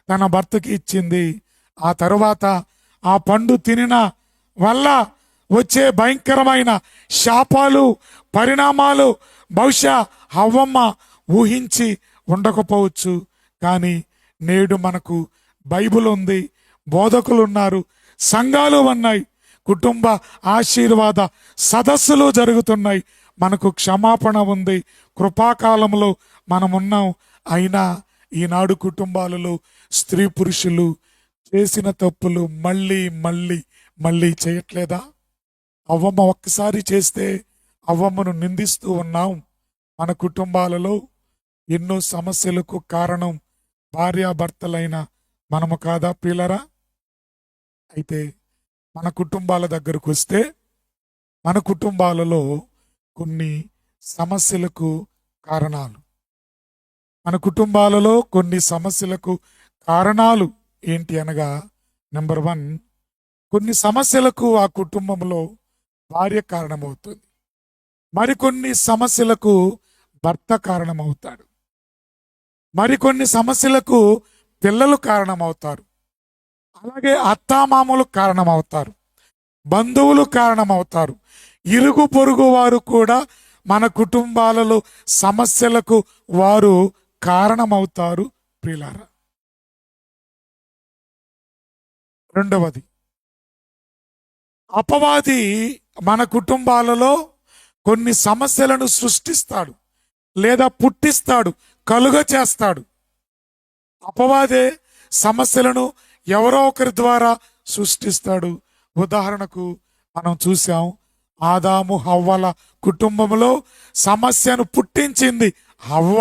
తన భర్తకి ఇచ్చింది. ఆ తరువాత ఆ పండు తినిన వల్ల వచ్చే భయంకరమైన శాపాలు, పరిణామాలు బహుశా హవ్వమ్మ ఊహించి ఉండకపోవచ్చు. కానీ నేడు మనకు బైబిల్ ఉంది, బోధకులు ఉన్నారు, సంఘాలు ఉన్నాయి, కుటుంబ ఆశీర్వాద సదస్సులు జరుగుతున్నాయి, మనకు క్షమాపణ ఉంది, కృపాకాలంలో మనమున్నాం. అయినా ఈనాడు కుటుంబాలలో స్త్రీ పురుషులు చేసిన తప్పులు మళ్ళీ మళ్ళీ మళ్ళీ చేయట్లేదా? అవ్వమ్మ ఒక్కసారి చేస్తే అవ్వమ్మను నిందిస్తూ ఉన్నాం. మన కుటుంబాలలో ఎన్నో సమస్యలకు కారణం భార్యాభర్తలైన మనము కాదా ప్రియులరా? అయితే మన కుటుంబాల దగ్గరకు వస్తే మన కుటుంబాలలో కొన్ని సమస్యలకు కారణాలు, మన కుటుంబాలలో కొన్ని సమస్యలకు కారణాలు ఏంటి అనగా, నెంబర్ 1, కొన్ని సమస్యలకు ఆ కుటుంబంలో భార్య కారణమవుతుంది, మరికొన్ని సమస్యలకు భర్త కారణమవుతాడు, మరికొన్ని సమస్యలకు పిల్లలు కారణమవుతారు, అలాగే అత్తామామలు కారణమవుతారు, బంధువులు కారణమవుతారు, ఇరుగు పొరుగు వారు కూడా మన కుటుంబాలలో సమస్యలకు వారు కారణమవుతారు ప్రియులారా. రెండవది, అపవాది మన కుటుంబాలలో కొన్ని సమస్యలను సృష్టిస్తాడు లేదా పుట్టిస్తాడు, కలుగ చేస్తాడు. అపవాదే సమస్యలను ఎవరో ఒకరి ద్వారా సృష్టిస్తాడు. ఉదాహరణకు మనం చూసాం, ఆదాము హవ్వల కుటుంబంలో సమస్యను పుట్టించింది హవ్వ.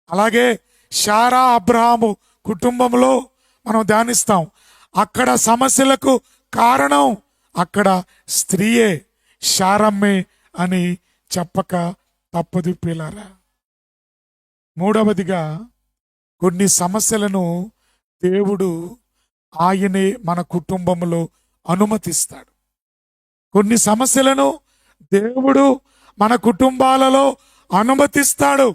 అలాగే శారా అబ్రహాము కుటుంబంలో మనం ధ్యానిస్తాం, అక్కడ సమస్యలకు కారణం అక్కడ స్త్రీయే. శారమ్మే అని చెప్పక తప్పదు పిల్లరా. మూడవదిగా, కొన్ని సమస్యలను దేవుడు ఆయనే మన కుటుంబంలో అనుమతిస్తాడు. కొన్ని సమస్యలను దేవుడు మన కుటుంబాలలో అనుమతిస్తాడు.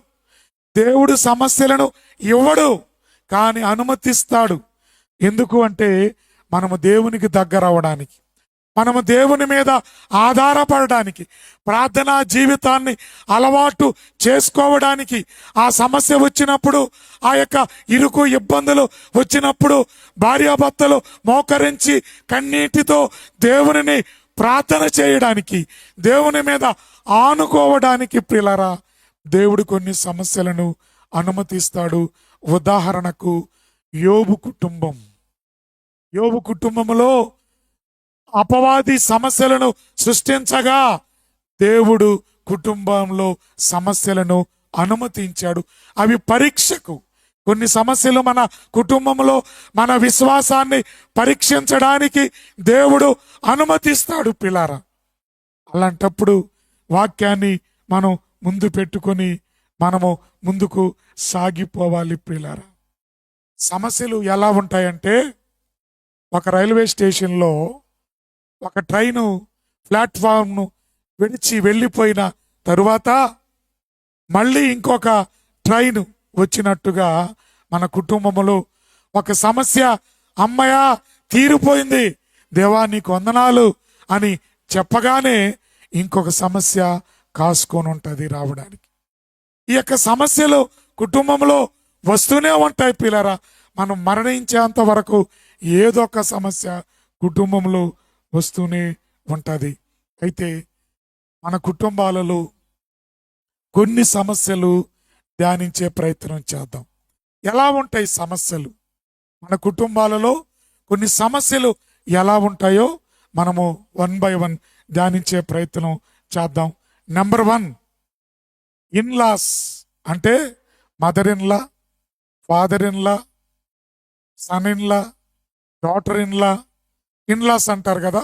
దేవుడు సమస్యలను ఇవ్వడు, కానీ అనుమతిస్తాడు. ఎందుకు అంటే మనము దేవునికి దగ్గర అవ్వడానికి, మనము దేవుని మీద ఆధారపడడానికి, ప్రార్థనా జీవితాన్ని అలవాటు చేసుకోవడానికి. ఆ సమస్య వచ్చినప్పుడు, ఆ యొక్క ఇరుకు ఇబ్బందులు వచ్చినప్పుడు భార్యాభర్తలు మోకరించి కన్నీటితో దేవునిని ప్రార్థన చేయడానికి, దేవుని మీద ఆనుకోవడానికి ప్రియులారా, దేవుడు కొన్ని సమస్యలను అనుమతిస్తాడు. ఉదాహరణకు యోబు కుటుంబంలో అపవాది సమస్యలను సృష్టించగా దేవుడు కుటుంబంలో సమస్యలను అనుమతించాడు. అవి పరీక్షకు. కొన్ని సమస్యలు మన కుటుంబంలో మన విశ్వాసాన్ని పరీక్షించడానికి దేవుడు అనుమతిస్తాడు పిల్లారా. అలాంటప్పుడు వాక్యాన్ని మనం ముందు పెట్టుకొని మనము ముందుకు సాగిపోవాలి పిల్లారా. సమస్యలు ఎలా ఉంటాయంటే, ఒక రైల్వే స్టేషన్లో ఒక ట్రైను ప్లాట్ఫామ్ను విడిచి వెళ్ళిపోయిన తరువాత మళ్ళీ ఇంకొక ట్రైన్ వచ్చినట్టుగా మన కుటుంబంలో ఒక సమస్య, అమ్మయ్య తీరిపోయింది, దేవా నీకు వందనాలు అని చెప్పగానే ఇంకొక సమస్య కాసుకొని ఉంటుంది రావడానికి. ఈ యొక్క సమస్యలు కుటుంబంలో వస్తూనే ఉంటాయి పిల్లరా. మనం మరణించేంత వరకు ఏదో ఒక సమస్య కుటుంబంలో వస్తూనే ఉంటుంది. అయితే మన కుటుంబాలలో కొన్ని సమస్యలు ధ్యానించే ప్రయత్నం చేద్దాం. ఎలా ఉంటాయి సమస్యలు? మన కుటుంబాలలో కొన్ని సమస్యలు ఎలా ఉంటాయో మనము 1 by 1 ధ్యానించే ప్రయత్నం చేద్దాం. నెంబర్ 1, ఇన్లాస్ అంటే mother in law, father in law, son in law, daughter in law. In laws అంటారు కదా,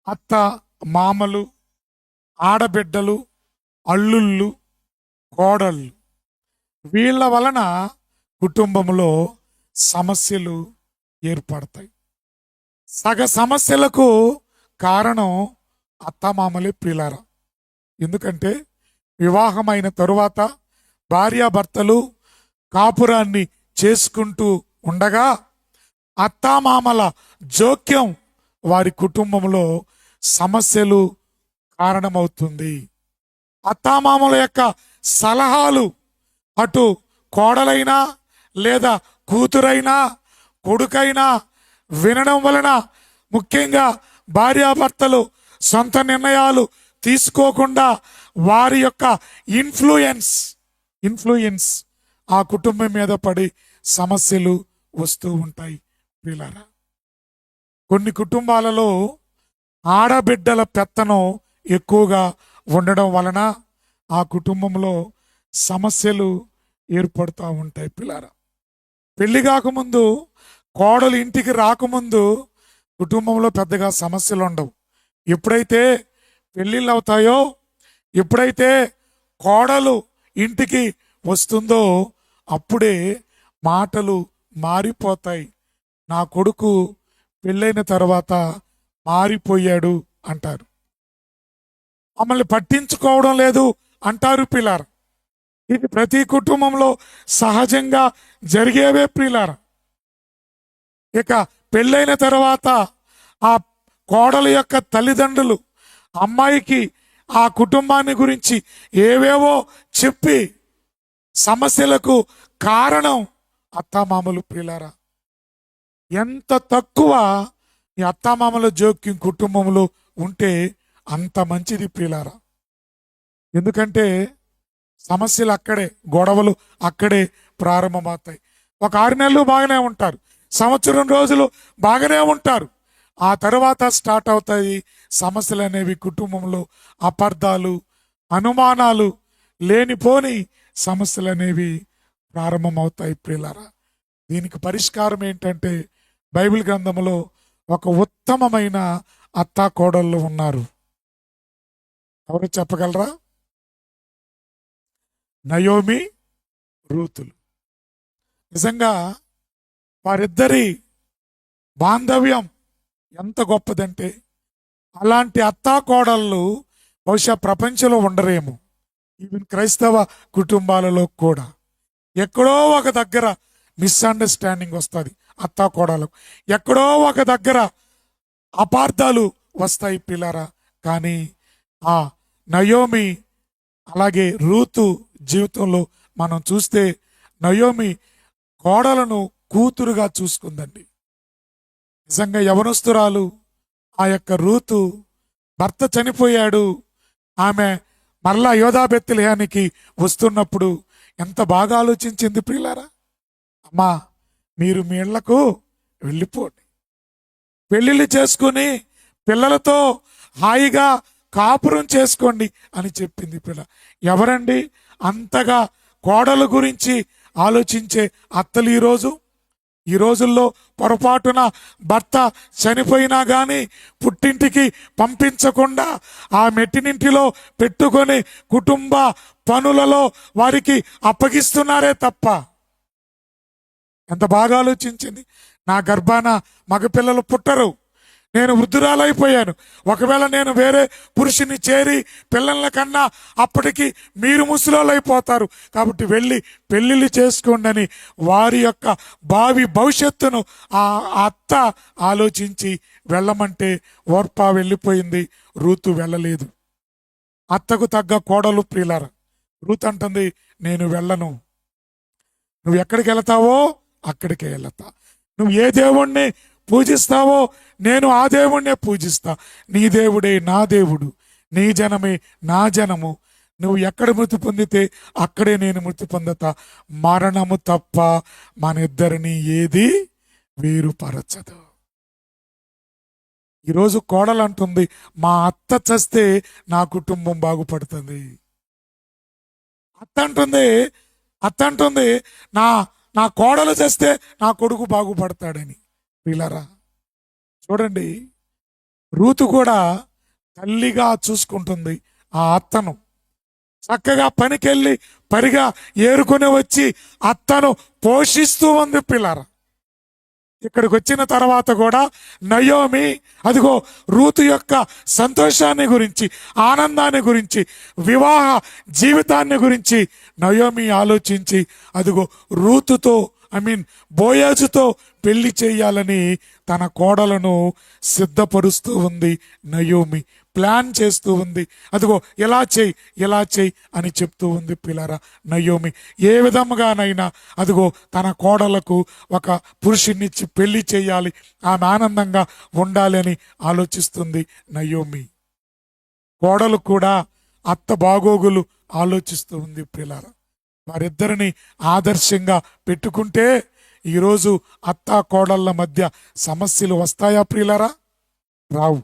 అత్త మామలు, ఆడబిడ్డలు, అల్లుళ్ళు, కోడళ్ళు. వీళ్ళ వలన కుటుంబంలో సమస్యలు ఏర్పడతాయి. సగ సమస్యలకు కారణం అత్తమామలే ప్రియులారా. ఎందుకంటే వివాహమైన తరువాత భార్యాభర్తలు కాపురాన్ని చేసుకుంటూ ఉండగా అత్తామామల జోక్యం వారి కుటుంబంలో సమస్యలు కారణమవుతుంది. అత్తామామల యొక్క సలహాలు అటు కోడలైనా లేదా కూతురైనా కొడుకైనా వినడం వలన, ముఖ్యంగా భార్యాభర్తలు సొంత నిర్ణయాలు తీసుకోకుండా వారి యొక్క ఇన్ఫ్లుయెన్స్ ఆ కుటుంబం మీద పడి సమస్యలు వస్తూ ఉంటాయి పిల్లరా. కొన్ని కుటుంబాలలో ఆడబిడ్డల పెత్తనం ఎక్కువగా ఉండడం వలన ఆ కుటుంబంలో సమస్యలు ఏర్పడుతూ ఉంటాయి పిల్లరా. పెళ్లి కాకముందు, కోడలు ఇంటికి రాకముందు కుటుంబంలో పెద్దగా సమస్యలు ఉండవు. ఎప్పుడైతే పెళ్ళిళ్ళు అవుతాయో, ఎప్పుడైతే కోడలు ఇంటికి వస్తుందో అప్పుడే మాటలు మారిపోతాయి. నా కొడుకు పెళ్ళైన తర్వాత మారిపోయాడు అంటారు. మమ్మల్ని పట్టించుకోవడం లేదు అంటారు పిల్లారు. ఇది ప్రతి కుటుంబంలో సహజంగా జరిగేవే ప్రియులారా. ఇక పెళ్ళైన తర్వాత ఆ కోడల యొక్క తల్లిదండ్రులు అమ్మాయికి ఆ కుటుంబాన్ని గురించి ఏవేవో చెప్పి సమస్యలకు కారణం అత్తామామలు ప్రియులారా. ఎంత తక్కువ ఈ అత్తామామల జోక్యం కుటుంబంలో ఉంటే అంత మంచిది ప్రియులారా. ఎందుకంటే సమస్యలు అక్కడే, గొడవలు అక్కడే ప్రారంభమవుతాయి. ఒక 6 నెలలు బాగానే ఉంటారు, సంవత్సరం రోజులు బాగానే ఉంటారు. ఆ తర్వాత స్టార్ట్ అవుతాయి సమస్యలు అనేవి. కుటుంబంలో అపార్థాలు, అనుమానాలు, లేనిపోని సమస్యలు అనేవి ప్రారంభమవుతాయి ప్రియులారా. దీనికి పరిష్కారం ఏంటంటే, బైబిల్ గ్రంథంలో ఒక ఉత్తమమైన అత్తా కోడళ్ళు ఉన్నారు. ఎవరు చెప్పగలరా? నయోమి, రూతులు. నిజంగా వారిద్దరి బాంధవ్యం ఎంత గొప్పదంటే అలాంటి అత్తాకోడళ్ళు బహుశా ప్రపంచంలో ఉండరేమో. ఈవెన్ క్రైస్తవ కుటుంబాలలో కూడా ఎక్కడో ఒక దగ్గర మిస్అండర్స్టాండింగ్ వస్తుంది అత్తాకోడలకు, ఎక్కడో ఒక దగ్గర అపార్థాలు వస్తాయి పిల్లరా. కానీ ఆ నయోమి అలాగే రూతు జీవితంలో మనం చూస్తే నయోమి కోడలను కూతురుగా చూసుకుందండి. నిజంగా యవనస్తురాలు ఆ యొక్క రూతు భర్త చనిపోయాడు, ఆమె మరలా యోధా బెత్లెహేముకి వస్తున్నప్పుడు ఎంత బాగా ఆలోచించింది ప్రియులారా. అమ్మా, మీరు మీ ఇళ్లకు వెళ్ళిపోండి, పెళ్ళిళ్ళు చేసుకుని పిల్లలతో హాయిగా కాపురం చేసుకోండి అని చెప్పింది పిల్ల. ఎవరండి అంతగా కోడల గురించి ఆలోచించే అత్తలు ఈ రోజుల్లో పొరపాటున భర్త చనిపోయినా కానీ పుట్టింటికి పంపించకుండా ఆ మెట్టినింటిలో పెట్టుకొని కుటుంబ పనులలో వారికి అప్పగిస్తున్నారే తప్ప. ఎంత బాగా ఆలోచించింది. నా గర్భాన మగపిల్లలు పుట్టరు, నేను వృద్ధురాలైపోయాను, ఒకవేళ నేను వేరే పురుషుని చేరి పిల్లల కన్నా అప్పటికి మీరు ముసలోళ్ళైపోతారు, కాబట్టి వెళ్ళి పెళ్ళిళ్ళు చేసుకోండి అని వారి యొక్క భావి భవిష్యత్తును ఆ అత్త ఆలోచించి వెళ్ళమంటే ఓర్పా వెళ్ళిపోయింది, రూతు వెళ్ళలేదు. అత్తకు తగ్గ కోడలు ప్రియులారా. రూతు అంటుంది, నేను వెళ్ళను, నువ్వు ఎక్కడికి వెళతావో అక్కడికే వెళతా, నువ్వు ఏ దేవుణ్ణి పూజిస్తావో నేను ఆ దేవుణ్ణే పూజిస్తా, నీ దేవుడే నా దేవుడు, నీ జనమే నా జనము, నువ్వు ఎక్కడ మృతి పొందితే అక్కడే నేను మృతి పొందుతా, మరణము తప్ప మన ఇద్దరిని ఏది వేరుపరచదు. ఈరోజు కోడలు అంటుంది, మా అత్త చస్తే నా కుటుంబం బాగుపడుతుంది. అత్త అంటుంది నా నా కోడలు చేస్తే నా కొడుకు బాగుపడతాడని. పిల్లరా చూడండి, రూతు కూడా తల్లిగా చూసుకుంటుంది ఆ అత్తను. చక్కగా పనికెళ్ళి పరిగా ఏరుకొని వచ్చి అత్తను పోషిస్తూ ఉంది పిల్లరా. ఇక్కడికి వచ్చిన తర్వాత కూడా నయోమి అదిగో రూతు యొక్క సంతోషాన్ని గురించి, ఆనందాన్ని గురించి, వివాహ జీవితాన్ని గురించి నయోమి ఆలోచించి అదిగో రూతుతో బోయాజుతో పెళ్లి చేయాలని తన కోడలను సిద్ధపరుస్తూ ఉంది నయోమి, ప్లాన్ చేస్తూ ఉంది. అదిగో ఎలా చేయి అని చెప్తూ ఉంది పిల్లరా నయోమి. ఏ విధముగానైనా అదిగో తన కోడలకు ఒక పురుషునిచ్చి పెళ్లి చేయాలి, ఆమె ఆనందంగా ఉండాలి అని ఆలోచిస్తుంది నయోమి. కోడలు కూడా అత్త బాగోగులు ఆలోచిస్తూ ఉంది పిల్లరా. వారిద్దరిని ఆదర్శంగా పెట్టుకుంటే ఈరోజు అత్తా కోడళ్ళ మధ్య సమస్యలు వస్తాయా ప్రియులరా? రావు.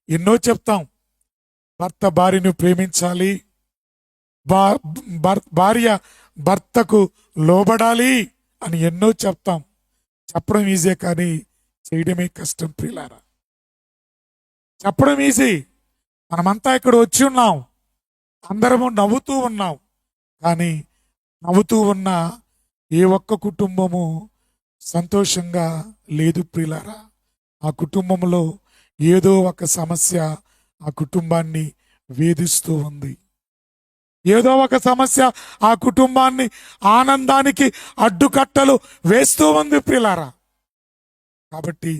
ఎన్నో చెప్తాం, భర్త భార్యను ప్రేమించాలి, భార్య భర్తకు లోబడాలి అని ఎన్నో చెప్తాం. చెప్పడం ఈజీ కానీ చేయడమే కష్టం ప్రియులారా. చెప్పడం ఈజీ, మనమంతా ఇక్కడ వచ్చి ఉన్నాం, అందరము నవ్వుతూ ఉన్నాం, కానీ నవ్వుతూ ఉన్న ఏ ఒక్క కుటుంబము సంతోషంగా లేదు ప్రియులారా. ఆ కుటుంబంలో ఏదో ఒక సమస్య ఆ కుటుంబాన్ని వేధిస్తూ ఉంది, ఏదో ఒక సమస్య ఆ కుటుంబాన్ని ఆనందానికి అడ్డుకట్టలు వేస్తూ ఉంది ప్రియులారా. కాబట్టి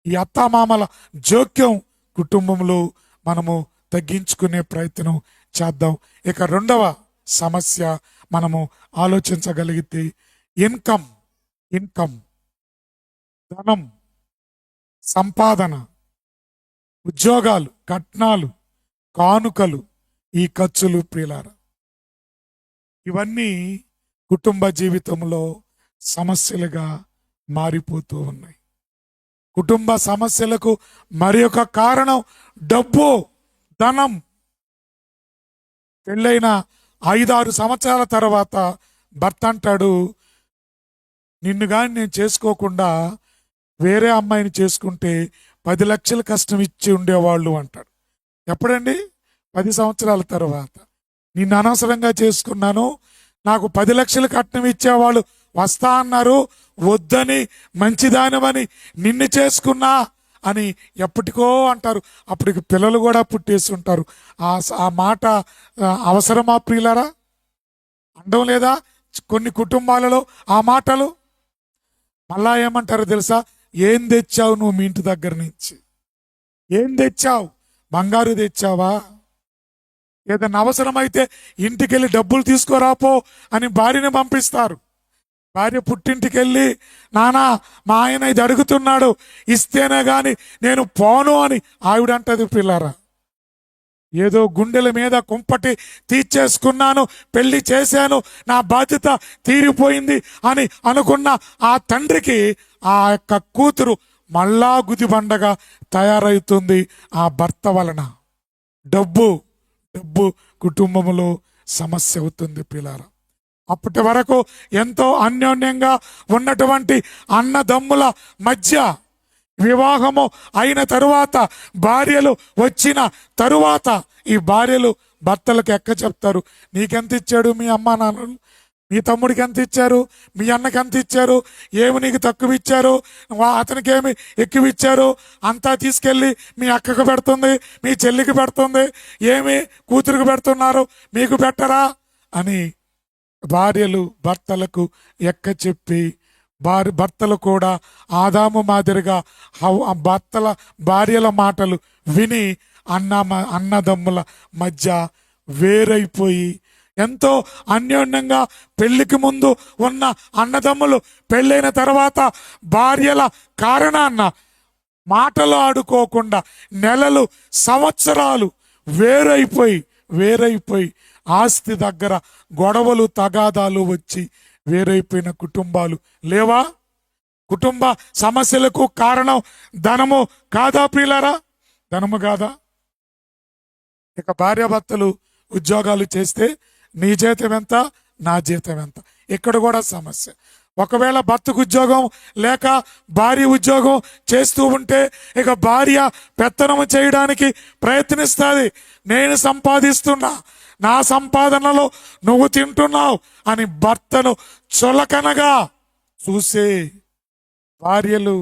ఈ అత్తామామల జోక్యం కుటుంబంలో మనము తగ్గించుకునే ప్రయత్నం చేద్దాం. ఇక రెండవ సమస్య మనము ఆలోచించగలిగితే ఇన్కమ్, ధనం, సంపాదన, ఉద్యోగాలు, కట్నాలు, కానుకలు, ఈ ఖర్చులు ప్రియులారా. ఇవన్నీ కుటుంబ జీవితంలో సమస్యలుగా మారిపోతూ ఉన్నాయి. కుటుంబ సమస్యలకు మరి ఒక కారణం డబ్బు, ధనం. పెళ్ళైన 5-6 సంవత్సరాల తర్వాత భర్త అంటాడు, నిన్ను కానీ నేను చేసుకోకుండా వేరే అమ్మాయిని చేసుకుంటే 10 లక్షలు కష్టం ఇచ్చి ఉండేవాళ్ళు అంటాడు. ఎప్పుడండి? 10 సంవత్సరాల తర్వాత. నిన్ను అనవసరంగా చేసుకున్నాను, నాకు 10 లక్షలు కట్నం ఇచ్చేవాళ్ళు వస్తా అన్నారు, వద్దని మంచిదానివని నిన్ను చేసుకున్నా అని ఎప్పటికో అంటారు. అప్పటికి పిల్లలు కూడా పుట్టేసి ఉంటారు. ఆ మాట అవసరమా ప్రియులారా? అనడం లేదా కొన్ని కుటుంబాలలో ఆ మాటలు? మళ్ళా ఏమంటారు తెలుసా? ఏం తెచ్చావు నువ్వు మీ ఇంటి దగ్గర నుంచి? ఏం తెచ్చావు? బంగారు తెచ్చావా? ఏదన్నా అవసరమైతే ఇంటికెళ్ళి డబ్బులు తీసుకురాపో అని భార్యని పంపిస్తారు. భార్య పుట్టింటికి వెళ్ళి, నానా మా ఆయన ఇది అడుగుతున్నాడు, ఇస్తేనే గాని నేను పోను అని ఆవిడంటది. పిల్లరా, ఏదో గుండెల మీద కుంపటి తీర్చేసుకున్నాను, పెళ్లి చేశాను, నా బాధ్యత తీరిపోయింది అని అనుకున్న ఆ తండ్రికి ఆ యొక్క కూతురు మళ్ళా గుదిబండగా తయారవుతుంది ఆ భర్త వలన. డబ్బు డబ్బు కుటుంబంలో సమస్య అవుతుంది పిల్లారా. అప్పటి వరకు ఎంతో అన్యోన్యంగా ఉన్నటువంటి అన్నదమ్ముల మధ్య వివాహము అయిన తరువాత, భార్యలు వచ్చిన తరువాత ఈ భార్యలు భర్తలకు ఎక్క చెప్తారు, నీకెంత ఇచ్చాడు మీ అమ్మా నాన్నలు, మీ తమ్ముడికి ఎంత ఇచ్చారు, మీ అన్నకి ఎంత ఇచ్చారు, ఏమి నీకు తక్కువ ఇచ్చారు, అతనికి ఏమి ఎక్కువ ఇచ్చారు, అంతా తీసుకెళ్ళి మీ అక్కకు పెడుతుంది, మీ చెల్లికి పెడుతుంది, ఏమి కూతురికి పెడుతున్నారు, మీకు పెట్టరా అని భార్యలు భర్తలకు ఎక్క చెప్పి, భర్తలు కూడా ఆదాము మాదిరిగా భార్యల మాటలు విని అన్నదమ్ముల మధ్య వేరైపోయి, ఎంతో అన్యోన్యంగా పెళ్లికి ముందు ఉన్న అన్నదమ్ములు పెళ్ళైన తర్వాత భార్యల కారణాన్న మాటలు ఆడుకోకుండా నెలలు సంవత్సరాలు వేరైపోయి ఆస్తి దగ్గర గొడవలు తగాదాలు వచ్చి వేరైపోయిన కుటుంబాలు లేవా? కుటుంబ సమస్యలకు కారణం ధనము కాదా ప్రియులారా? ధనము కాదా? ఇక భార్యాభర్తలు ఉద్యోగాలు చేస్తే నీ జీతం ఎంత, నా జీతం ఎంత? ఇక్కడ కూడా సమస్య. ఒకవేళ భర్తకు ఉద్యోగం లేక భార్య ఉద్యోగం చేస్తూ ఉంటే ఇక భార్య పెత్తనం చేయడానికి ప్రయత్నిస్తుంది. నేను సంపాదిస్తున్నా, నా సంపాదనలో నువ్వు తింటున్నావు అని భర్తను చులకనగా చూసే భార్యలు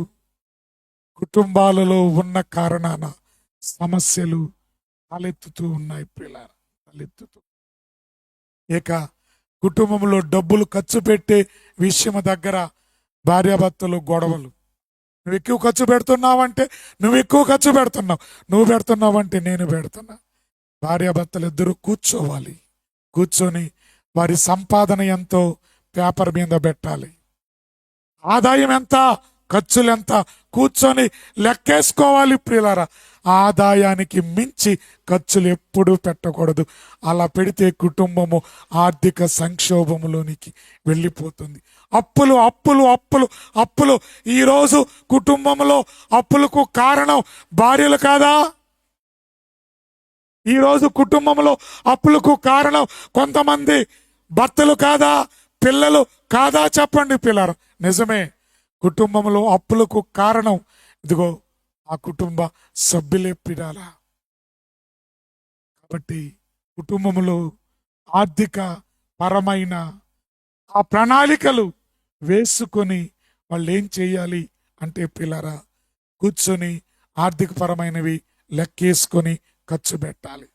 కుటుంబాలలో ఉన్న కారణాన సమస్యలు తలెత్తుతూ ఉన్నాయి పిల్లలు, తలెత్తుతూ. ఇక కుటుంబంలో డబ్బులు ఖర్చు పెట్టే విషయం దగ్గర భార్యాభర్తలు గొడవలు. నువ్వు ఎక్కువ ఖర్చు పెడుతున్నావంటే నువ్వు ఎక్కువ ఖర్చు పెడుతున్నావు, నువ్వు పెడుతున్నావంటే నేను పెడుతున్నా. భార్యాభర్తలు ఇద్దరు కూర్చొని వారి సంపాదన ఎంతో పేపర్ మీద పెట్టాలి. ఆదాయం ఎంత, ఖర్చులు ఎంత కూర్చొని లెక్కేసుకోవాలి ప్రియులారా. ఆదాయానికి మించి ఖర్చులు ఎప్పుడూ పెట్టకూడదు. అలా పెడితే కుటుంబము ఆర్థిక సంక్షోభంలోనికి వెళ్ళిపోతుంది. అప్పులు అప్పులు అప్పులు అప్పులు. ఈరోజు కుటుంబంలో అప్పులకు కారణం భార్యలు కాదా? ఈరోజు కుటుంబంలో అప్పులకు కారణం కొంతమంది భర్తలు కాదా? పిల్లలు కాదా? చెప్పండి పిల్లలు. నిజమే, కుటుంబంలో అప్పులకు కారణం ఇదిగో ఆ కుటుంబ సభ్యులే పిడాలా. కాబట్టి కుటుంబంలో ఆర్థిక పరమైన ఆ ప్రణాళికలు వేసుకొని వాళ్ళు ఏం చేయాలి అంటే పిల్లరా, కూర్చొని ఆర్థిక పరమైనవి లెక్కేసుకొని ఖర్చు పెట్టాలి.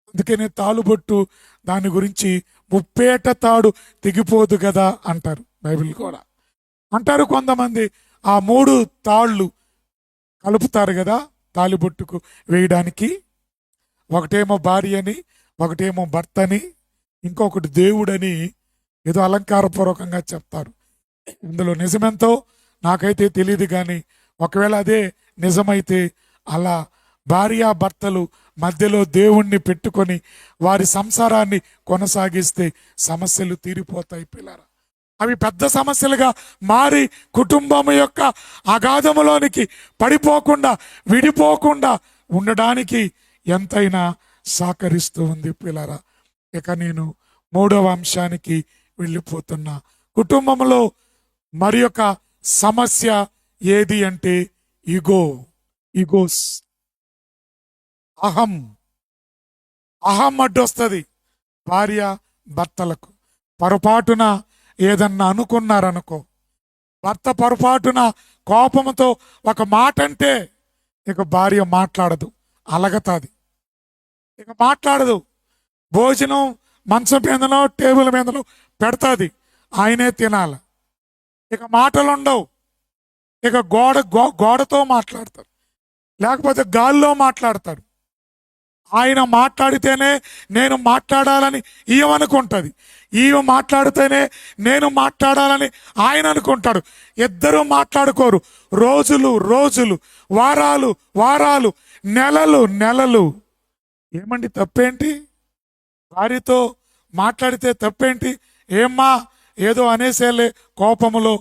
అందుకనే తాళుబొట్టు దాని గురించి ముప్పేట తాడు తెగిపోదు కదా అంటారు, బైబిల్ కూడా అంటారు. కొంతమంది ఆ 3 తాళ్ళు కలుపుతారు కదా తాళిబొట్టుకు వేయడానికి. ఒకటేమో భార్య అని, ఒకటేమో భర్త అని, ఇంకొకటి దేవుడని ఏదో అలంకారపూర్వకంగా చెప్తారు. ఇందులో నిజమెంతో నాకైతే తెలియదు, కానీ ఒకవేళ అదే నిజమైతే అలా భార్యాభర్తలు మధ్యలో దేవుణ్ణి పెట్టుకొని వారి సంసారాన్ని కొనసాగిస్తే సమస్యలు తీరిపోతాయి పిల్లరా. అవి పెద్ద సమస్యలుగా మారి కుటుంబం యొక్క అగాధములోనికి పడిపోకుండా విడిపోకుండా ఉండడానికి ఎంతైనా సహకరిస్తూ ఉంది పిల్లరా. ఇక నేను 3వ అంశానికి వెళ్ళిపోతున్నా. కుటుంబంలో మరి ఒక సమస్య ఏది అంటే ఈగోస్, అహం. అహం అడ్డు వస్తుంది భార్య భర్తలకు. పొరపాటున ఏదన్నా అనుకున్నారనుకో, భర్త పొరపాటున కోపంతో ఒక మాట అంటే ఇక భార్య మాట్లాడదు, అలగతాది, ఇక మాట్లాడదు. భోజనం మంచం మీదనో టేబుల్ మీదనో పెడతాది, ఆయనే తినాలి. ఇక మాటలు ఉండవు, ఇక గోడతో మాట్లాడతారు, లేకపోతే గాల్లో మాట్లాడతాడు. ఆయన మాట్లాడితేనే నేను మాట్లాడాలని ఈమెనుకుంటుంది, ఈమె మాట్లాడితేనే నేను మాట్లాడాలని ఆయన అనుకుంటాడు. ఇద్దరు మాట్లాడుకోరు. రోజులు రోజులు, వారాలు వారాలు, నెలలు నెలలు. ఏమండి తప్పేంటి? భార్యతో మాట్లాడితే తప్పేంటి? ఏమ్మా ఏదో అనేసేలే కోపములో,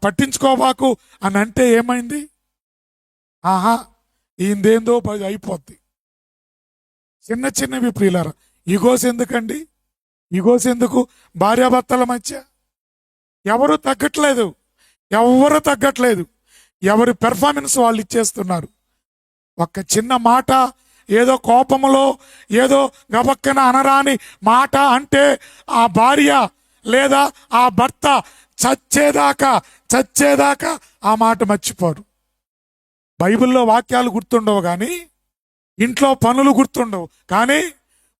పట్టించుకోబాకు అని అంటే ఏమైంది? ఆహా ఈందేందో అయిపోద్ది. చిన్న చిన్నవి ప్రియులారా, ఈగోస్ ఎందుకండి? ఈగోస్ ఎందుకు? భార్యాభర్తల మధ్య ఎవరు తగ్గట్లేదు, ఎవరు తగ్గట్లేదు. ఎవరి పెర్ఫార్మెన్స్ వాళ్ళు ఇచ్చేస్తున్నారు. ఒక్క చిన్న మాట, ఏదో కోపములో ఏదో గబక్కన అనరాని మాట అంటే ఆ భార్య లేదా ఆ భర్త చచ్చేదాకా ఆ మాట మర్చిపోరు. బైబిల్లో వాక్యాలు గుర్తుండవు కానీ, ఇంట్లో పనులు గుర్తుండవు కానీ,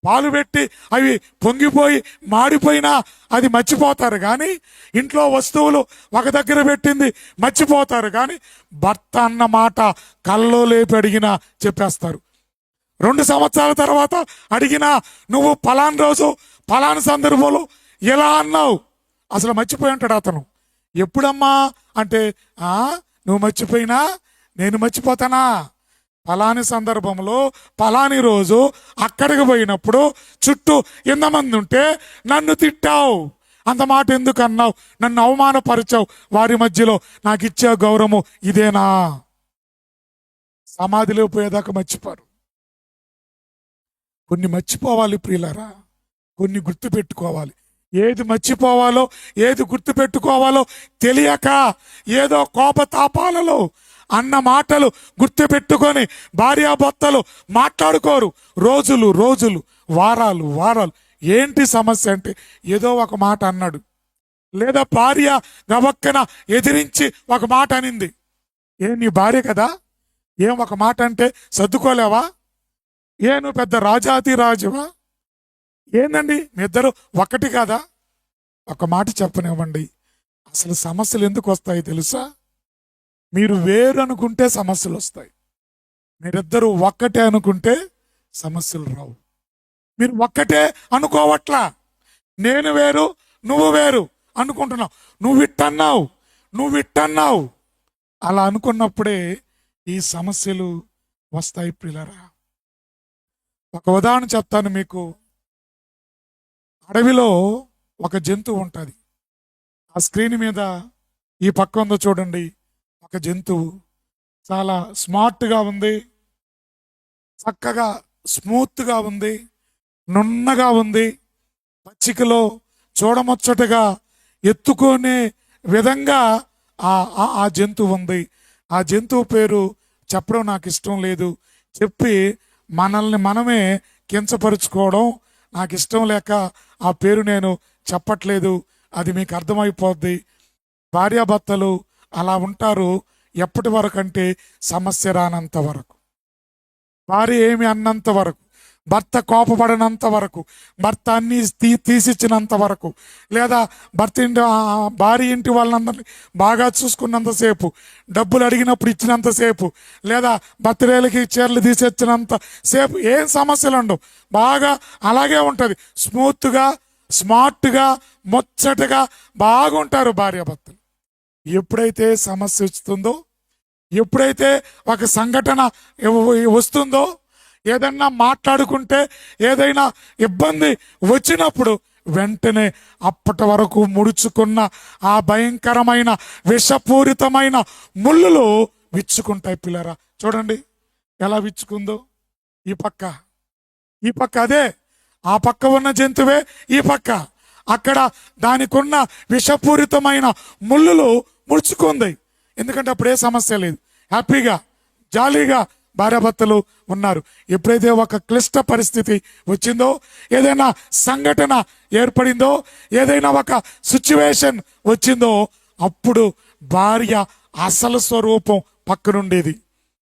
పాలు పెట్టి అవి పొంగిపోయి మాడిపోయినా అది మర్చిపోతారు కానీ, ఇంట్లో వస్తువులు ఒక దగ్గర పెట్టింది మర్చిపోతారు కానీ, భర్త అన్న మాట కల్లో లేపి అడిగినా చెప్పేస్తారు. 2 సంవత్సరాల తర్వాత అడిగినా నువ్వు పలానా రోజు పలానా సందర్భంలో ఎలా అన్నావు అసలు మర్చిపోయి ఉంటాడు అతను. ఎప్పుడమ్మా అంటే, నువ్వు మర్చిపోయినా నేను మర్చిపోతానా? పలాని సందర్భంలో పలాని రోజు అక్కడికి పోయినప్పుడు చుట్టూ ఎంతమంది ఉంటే నన్ను తిట్టావు, అంత మాట ఎందుకు అన్నావు, నన్ను అవమానపరిచావు, వారి మధ్యలో నాకు ఇచ్చే గౌరవం ఇదేనా? సమాధిలో పోయేదాకా మర్చిపోరు. కొన్ని మర్చిపోవాలి ప్రియులారా, కొన్ని గుర్తు పెట్టుకోవాలి. ఏది మర్చిపోవాలో ఏది గుర్తు పెట్టుకోవాలో తెలియక ఏదో కోపతాపాలలో అన్న మాటలు గుర్తు పెట్టుకొని భార్యాభర్తలు మాట్లాడుకోరు. రోజులు రోజులు, వారాలు వారాలు. ఏంటి సమస్య అంటే, ఏదో ఒక మాట అన్నాడు, లేదా భార్య గబక్కన ఎదిరించి ఒక మాట అనింది. నీ భార్య కదా, ఏం ఒక మాట అంటే సర్దుకోలేవా? నువ్వు పెద్ద రాజాతి రాజువా? ఏందండి మీ ఇద్దరు ఒక్కటి కాదా? ఒక మాట చెప్పనివ్వండి, అసలు సమస్యలు ఎందుకు వస్తాయి తెలుసా? మీరు వేరు అనుకుంటే సమస్యలు వస్తాయి. మీరిద్దరూ ఒక్కటే అనుకుంటే సమస్యలు రావు. మీరు ఒక్కటే అనుకోవట్లా, నేను వేరు నువ్వు వేరు అనుకుంటున్నావు. నువ్వు ఇట్టన్నావు అలా అనుకున్నప్పుడే ఈ సమస్యలు వస్తాయి ప్రియులారా. ఒక ఉదాహరణ చెప్తాను మీకు. అడవిలో ఒక జంతువు ఉంటుంది. ఆ స్క్రీన్ మీద ఈ పక్క ఉందో చూడండి. ఒక జంతువు చాలా స్మార్ట్గా ఉంది, చక్కగా స్మూత్గా ఉంది, నున్నగా ఉంది, పచ్చికలో చూడముచ్చటగా ఎత్తుకునే విధంగా ఆ జంతువు ఉంది. ఆ జంతువు పేరు చెప్పడం నాకు ఇష్టం లేదు, చెప్పి మనల్ని మనమే కించపరుచుకోవడం నాకు ఇష్టం లేక ఆ పేరు నేను చెప్పట్లేదు. అది మీకు అర్థమైపోద్ది. భార్యాభర్తలు అలా ఉంటారు. ఎప్పటి వరకు అంటే సమస్య రానంత వరకు, భార్య ఏమి అన్నంత వరకు, భర్త కోపపడనంత వరకు, భర్త అన్ని తీసిచ్చినంత వరకు, లేదా భార్య ఇంటి వాళ్ళందరినీ బాగా చూసుకున్నంతసేపు, డబ్బులు అడిగినప్పుడు ఇచ్చినంతసేపు, లేదా బర్త్డేలకి చీరలు తీసిచ్చినంత సేపు ఏం సమస్యలు ఉండవు. బాగా అలాగే ఉంటుంది. స్మూత్గా, స్మార్ట్గా, ముచ్చటగా బాగుంటారు భార్యాభర్తలు. ఎప్పుడైతే సమస్య వస్తుందో, ఎప్పుడైతే ఒక సంఘటన వస్తుందో, ఏదన్నా మాట్లాడుకుంటే ఏదైనా ఇబ్బంది వచ్చినప్పుడు వెంటనే అప్పటి వరకు ముడుచుకున్న ఆ భయంకరమైన విషపూరితమైన ముళ్ళులు విచ్చుకుంటాయి పిల్లరా. చూడండి ఎలా విచ్చుకుందో. ఈ పక్క అదే, ఆ పక్క ఉన్న జంతువే ఈ పక్క. అక్కడ దానికున్న విషపూరితమైన ముళ్ళులు ముడుచుకుంది. ఎందుకంటే అప్పుడే సమస్య లేదు, హ్యాపీగా జాలీగా భార్యాభర్తలు ఉన్నారు. ఎప్పుడైతే ఒక క్లిష్ట పరిస్థితి వచ్చిందో, ఏదైనా సంఘటన ఏర్పడిందో, ఏదైనా ఒక సిచ్యువేషన్ వచ్చిందో, అప్పుడు భార్య అసలు స్వరూపం పక్కనుండేది.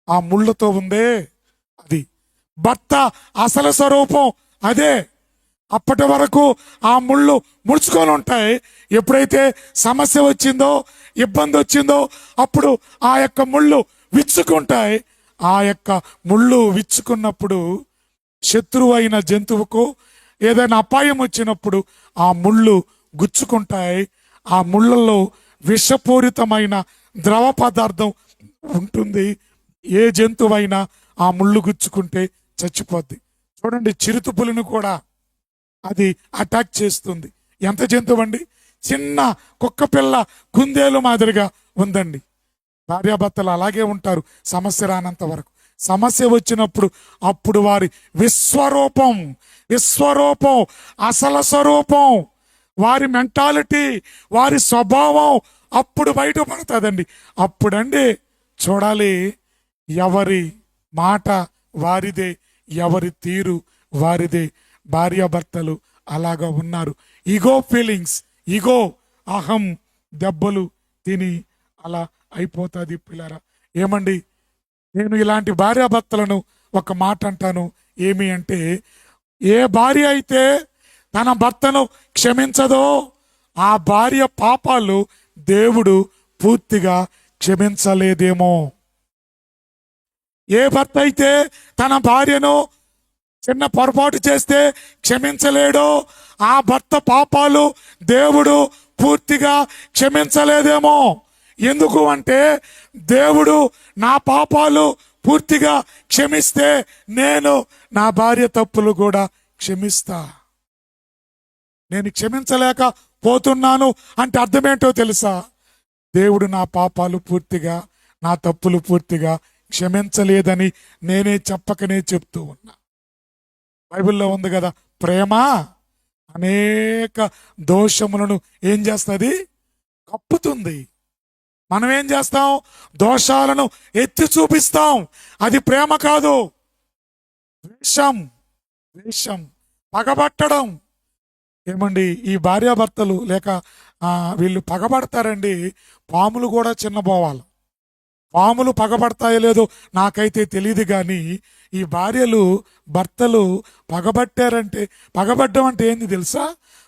ఆ ముళ్ళతో ఉందే అది. భర్త అసలు స్వరూపం అదే. అప్పటి వరకు ఆ ముళ్ళు ముడుచుకొని ఉంటాయి. ఎప్పుడైతే సమస్య వచ్చిందో, ఇబ్బంది వచ్చిందో, అప్పుడు ఆ యొక్క ముళ్ళు విచ్చుకుంటాయి. ఆ యొక్క ముళ్ళు విచ్చుకున్నప్పుడు శత్రువు అయిన జంతువుకు ఏదైనా అపాయం వచ్చినప్పుడు ఆ ముళ్ళు గుచ్చుకుంటాయి. ఆ ముళ్ళల్లో విషపూరితమైన ద్రవ పదార్థం ఉంటుంది. ఏ జంతువైనా ఆ ముళ్ళు గుచ్చుకుంటే చచ్చిపోద్ది. చూడండి, చిరుతపులిని కూడా అది అటాక్ చేస్తుంది. ఎంత జంతువు అండి! చిన్న కుక్క పిల్ల కుందేలు మాదిరిగా ఉందండి. భార్యాభర్తలు అలాగే ఉంటారు సమస్య రానంత వరకు. సమస్య వచ్చినప్పుడు అప్పుడు వారి విశ్వరూపం అసలు స్వరూపం, వారి మెంటాలిటీ, వారి స్వభావం అప్పుడు బయటపడుతుందండి. అప్పుడండి చూడాలి, ఎవరి మాట వారిదే, ఎవరి తీరు వారిదే. భార్యాభర్తలు అలాగా ఉన్నారు. ఈగో ఫీలింగ్స్, ఈగో అహం దెబ్బలు తిని అలా అయిపోతుంది పిల్లరా. ఏమండి, నేను ఇలాంటి భార్యాభర్తలను ఒక మాట అంటాను. ఏమి అంటే, ఏ భార్య అయితే తన భర్తను క్షమించదో ఆ భార్య పాపాలు దేవుడు పూర్తిగా క్షమించలేదేమో. ఏ భర్త అయితే తన భార్యను చిన్న పొరపాటు చేస్తే క్షమించలేడో ఆ భర్త పాపాలు దేవుడు పూర్తిగా క్షమించలేదేమో. ఎందుకు అంటే, దేవుడు నా పాపాలు పూర్తిగా క్షమిస్తే నేను నా భార్య తప్పులు కూడా క్షమిస్తా. నేను క్షమించలేక పోతున్నాను అంటే అర్థమేంటో తెలుసా? దేవుడు నా పాపాలు పూర్తిగా, నా తప్పులు పూర్తిగా క్షమించలేదని నేనే చెప్పకనే చెప్తూ ఉన్నా. బైబిల్లో ఉంది కదా, ప్రేమ అనేక దోషములను ఏం చేస్తుంది? కప్పుతుంది. మనం ఏం చేస్తాం? దోషాలను ఎత్తి చూపిస్తాం. అది ప్రేమ కాదు, ద్వేషం, పగబట్టడం. ఏమండి, ఈ భార్యాభర్తలు లేక వీళ్ళు పగబడతారండి. పాములు కూడా చిన్నబోవాలి. పాములు పగబడతాయో లేదో నాకైతే తెలియదు, కానీ ఈ భార్యలు భర్తలు పగబట్టారంటే, పగబడ్డం అంటే ఏంది తెలుసా?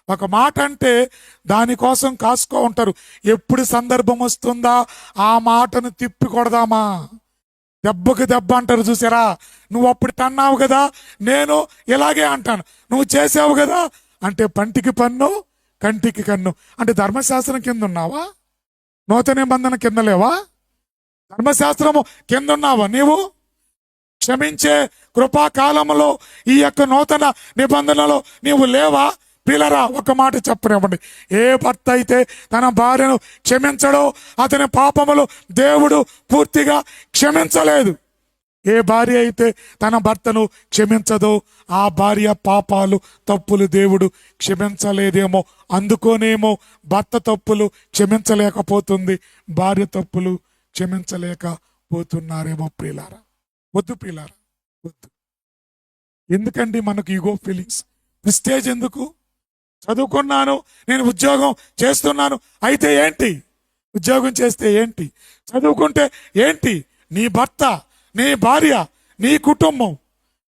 ఒక మాట అంటే దానికోసం కాసుకో ఉంటారు. ఎప్పుడు సందర్భం వస్తుందా ఆ మాటను తిప్పి కొడదామా, దెబ్బకి దెబ్బ అంటారు చూసారా. నువ్వు అప్పుడు తన్నావు కదా, నేను ఇలాగే అంటాను. నువ్వు చేసావు కదా అంటే పంటికి పన్ను, కంటికి కన్ను. అంటే ధర్మశాస్త్రం కింద ఉన్నావా? నూతన నిబంధన కింద లేవా? ధర్మశాస్త్రము కింద ఉన్నావా నీవు? క్షమించే కృపాకాలంలో ఈ యొక్క నూతన నిబంధనలో నీవు లేవా? పిల్లరా, ఒక మాట చెప్పనివ్వండి. ఏ భర్త అయితే తన భార్యను క్షమించడో అతని పాపములు దేవుడు పూర్తిగా క్షమించలేదు. ఏ భార్య అయితే తన భర్తను క్షమించదో ఆ భార్య పాపాలు, తప్పులు దేవుడు క్షమించలేదేమో. అందుకోనేమో భర్త తప్పులు క్షమించలేకపోతుంది, భార్య తప్పులు క్షమించలేకపోతున్నారేమో. ప్రియులారా, వద్దు ప్రియులారా, వద్దు. ఎందుకండి మనకు ఈగో ఫీలింగ్స్? ప్రిస్టేజ్ ఎందుకు? చదువుకున్నాను, నేను ఉద్యోగం చేస్తున్నాను, అయితే ఏంటి? ఉద్యోగం చేస్తే ఏంటి? చదువుకుంటే ఏంటి? నీ భర్త, నీ భార్య, నీ కుటుంబం.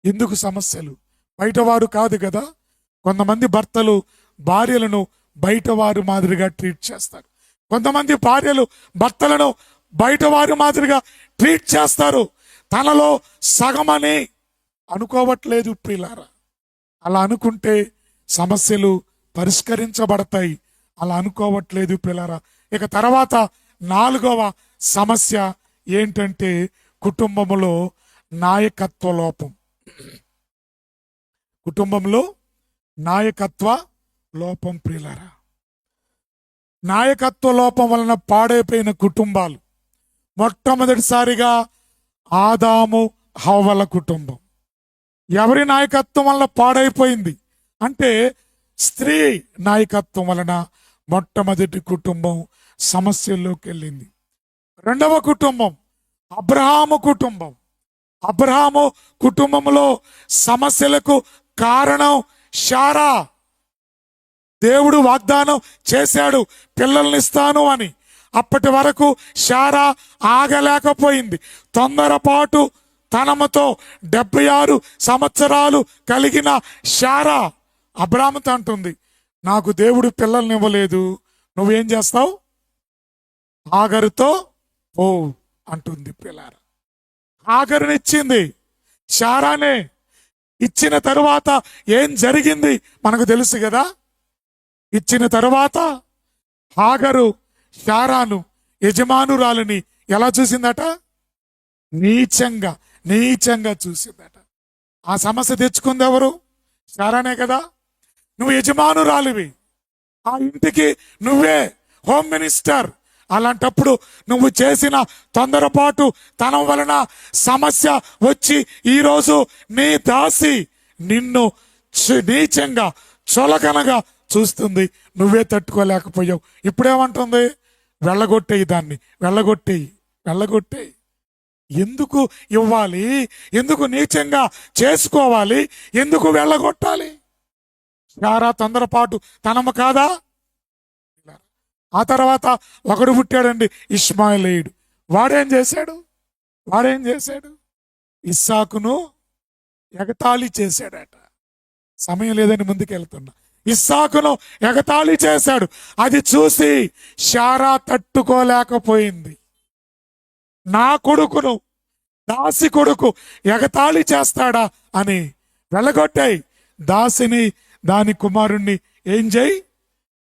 ఎందుకు సమస్యలు? బయటవారు కాదు కదా. కొంతమంది భర్తలు భార్యలను బయటవారు మాదిరిగా ట్రీట్ చేస్తారు. కొంతమంది భార్యలు భర్తలను బయటవారు మాదిరిగా ట్రీట్ చేస్తారు. తనలో సగమని అనుకోవట్లేదు ప్రియులారా. అలా అనుకుంటే సమస్యలు పరిష్కరించబడతాయి. అలా అనుకోవట్లేదు ప్రియులారా. ఇక తర్వాత 4వ సమస్య ఏంటంటే కుటుంబంలో నాయకత్వ లోపం. కుటుంబంలో నాయకత్వ లోపం ప్రియులారా. నాయకత్వ లోపం వలన పాడైపోయిన కుటుంబాలు. మొట్టమొదటిసారిగా ఆదాము హవ్వల కుటుంబం. ఎవరి నాయకత్వం వలన పాడైపోయింది అంటే స్త్రీ నాయకత్వం వలన మొట్టమొదటి కుటుంబం సమస్యల్లోకి వెళ్ళింది. రెండవ కుటుంబం అబ్రహాము కుటుంబం. అబ్రహాము కుటుంబంలో సమస్యలకు కారణం శారా. దేవుడు వాగ్దానం చేశాడు పిల్లల్ని ఇస్తాను అని. అప్పటి వరకు శారా ఆగలేకపోయింది. తొందరపాటు తనముతో 76 సంవత్సరాలు కలిగిన శారా అబ్రాహాముతో అంటుంది, నాకు దేవుడు పిల్లల్ని ఇవ్వలేదు, నువ్వేం చేస్తావు? హాగరుతో ఓ అంటుంది. పిల్లర హాగరునిచ్చింది శారానే. ఇచ్చిన తరువాత ఏం జరిగింది మనకు తెలుసు కదా. ఇచ్చిన తరువాత హాగరు శారాను యజమానురాలిని ఎలా చూసిందట? నీచంగా చూసిందట. ఆ సమస్య తెచ్చుకుంది ఎవరు? శారానే కదా. నువ్వు యజమానురాలివి, ఆ ఇంటికి నువ్వే హోమ్ మినిస్టర్. అలాంటప్పుడు నువ్వు చేసిన తొందరపాటు తనం వలన సమస్య వచ్చి ఈరోజు నీ దాసి నిన్ను నీచంగా చులకనగా చూస్తుంది. నువ్వే తట్టుకోలేకపోయావు. ఇప్పుడేమంటుంది? వెళ్ళగొట్టేయి, దాన్ని వెళ్ళగొట్టేయి. ఎందుకు ఇవ్వాలి? ఎందుకు నీచంగా చేసుకోవాలి? ఎందుకు వెళ్ళగొట్టాలి? శారా తొందరపాటు తనము కాదా? ఆ తర్వాత ఒకడు పుట్టాడండి, ఇష్మాయేలీయుడు. వాడేం చేశాడు? ఇస్సాకును ఎగతాళి చేశాడట. సమయం లేదని ముందుకెళ్తున్నా. ఇస్సాకును ఎగతాళి చేశాడు. అది చూసి శారా తట్టుకోలేకపోయింది. నా కొడుకును, దాసి కొడుకు ఎగతాళి చేస్తాడా అని వెళ్ళగొట్టాయి. దాసిని, దాని కుమారుణ్ణి ఏం చేయి?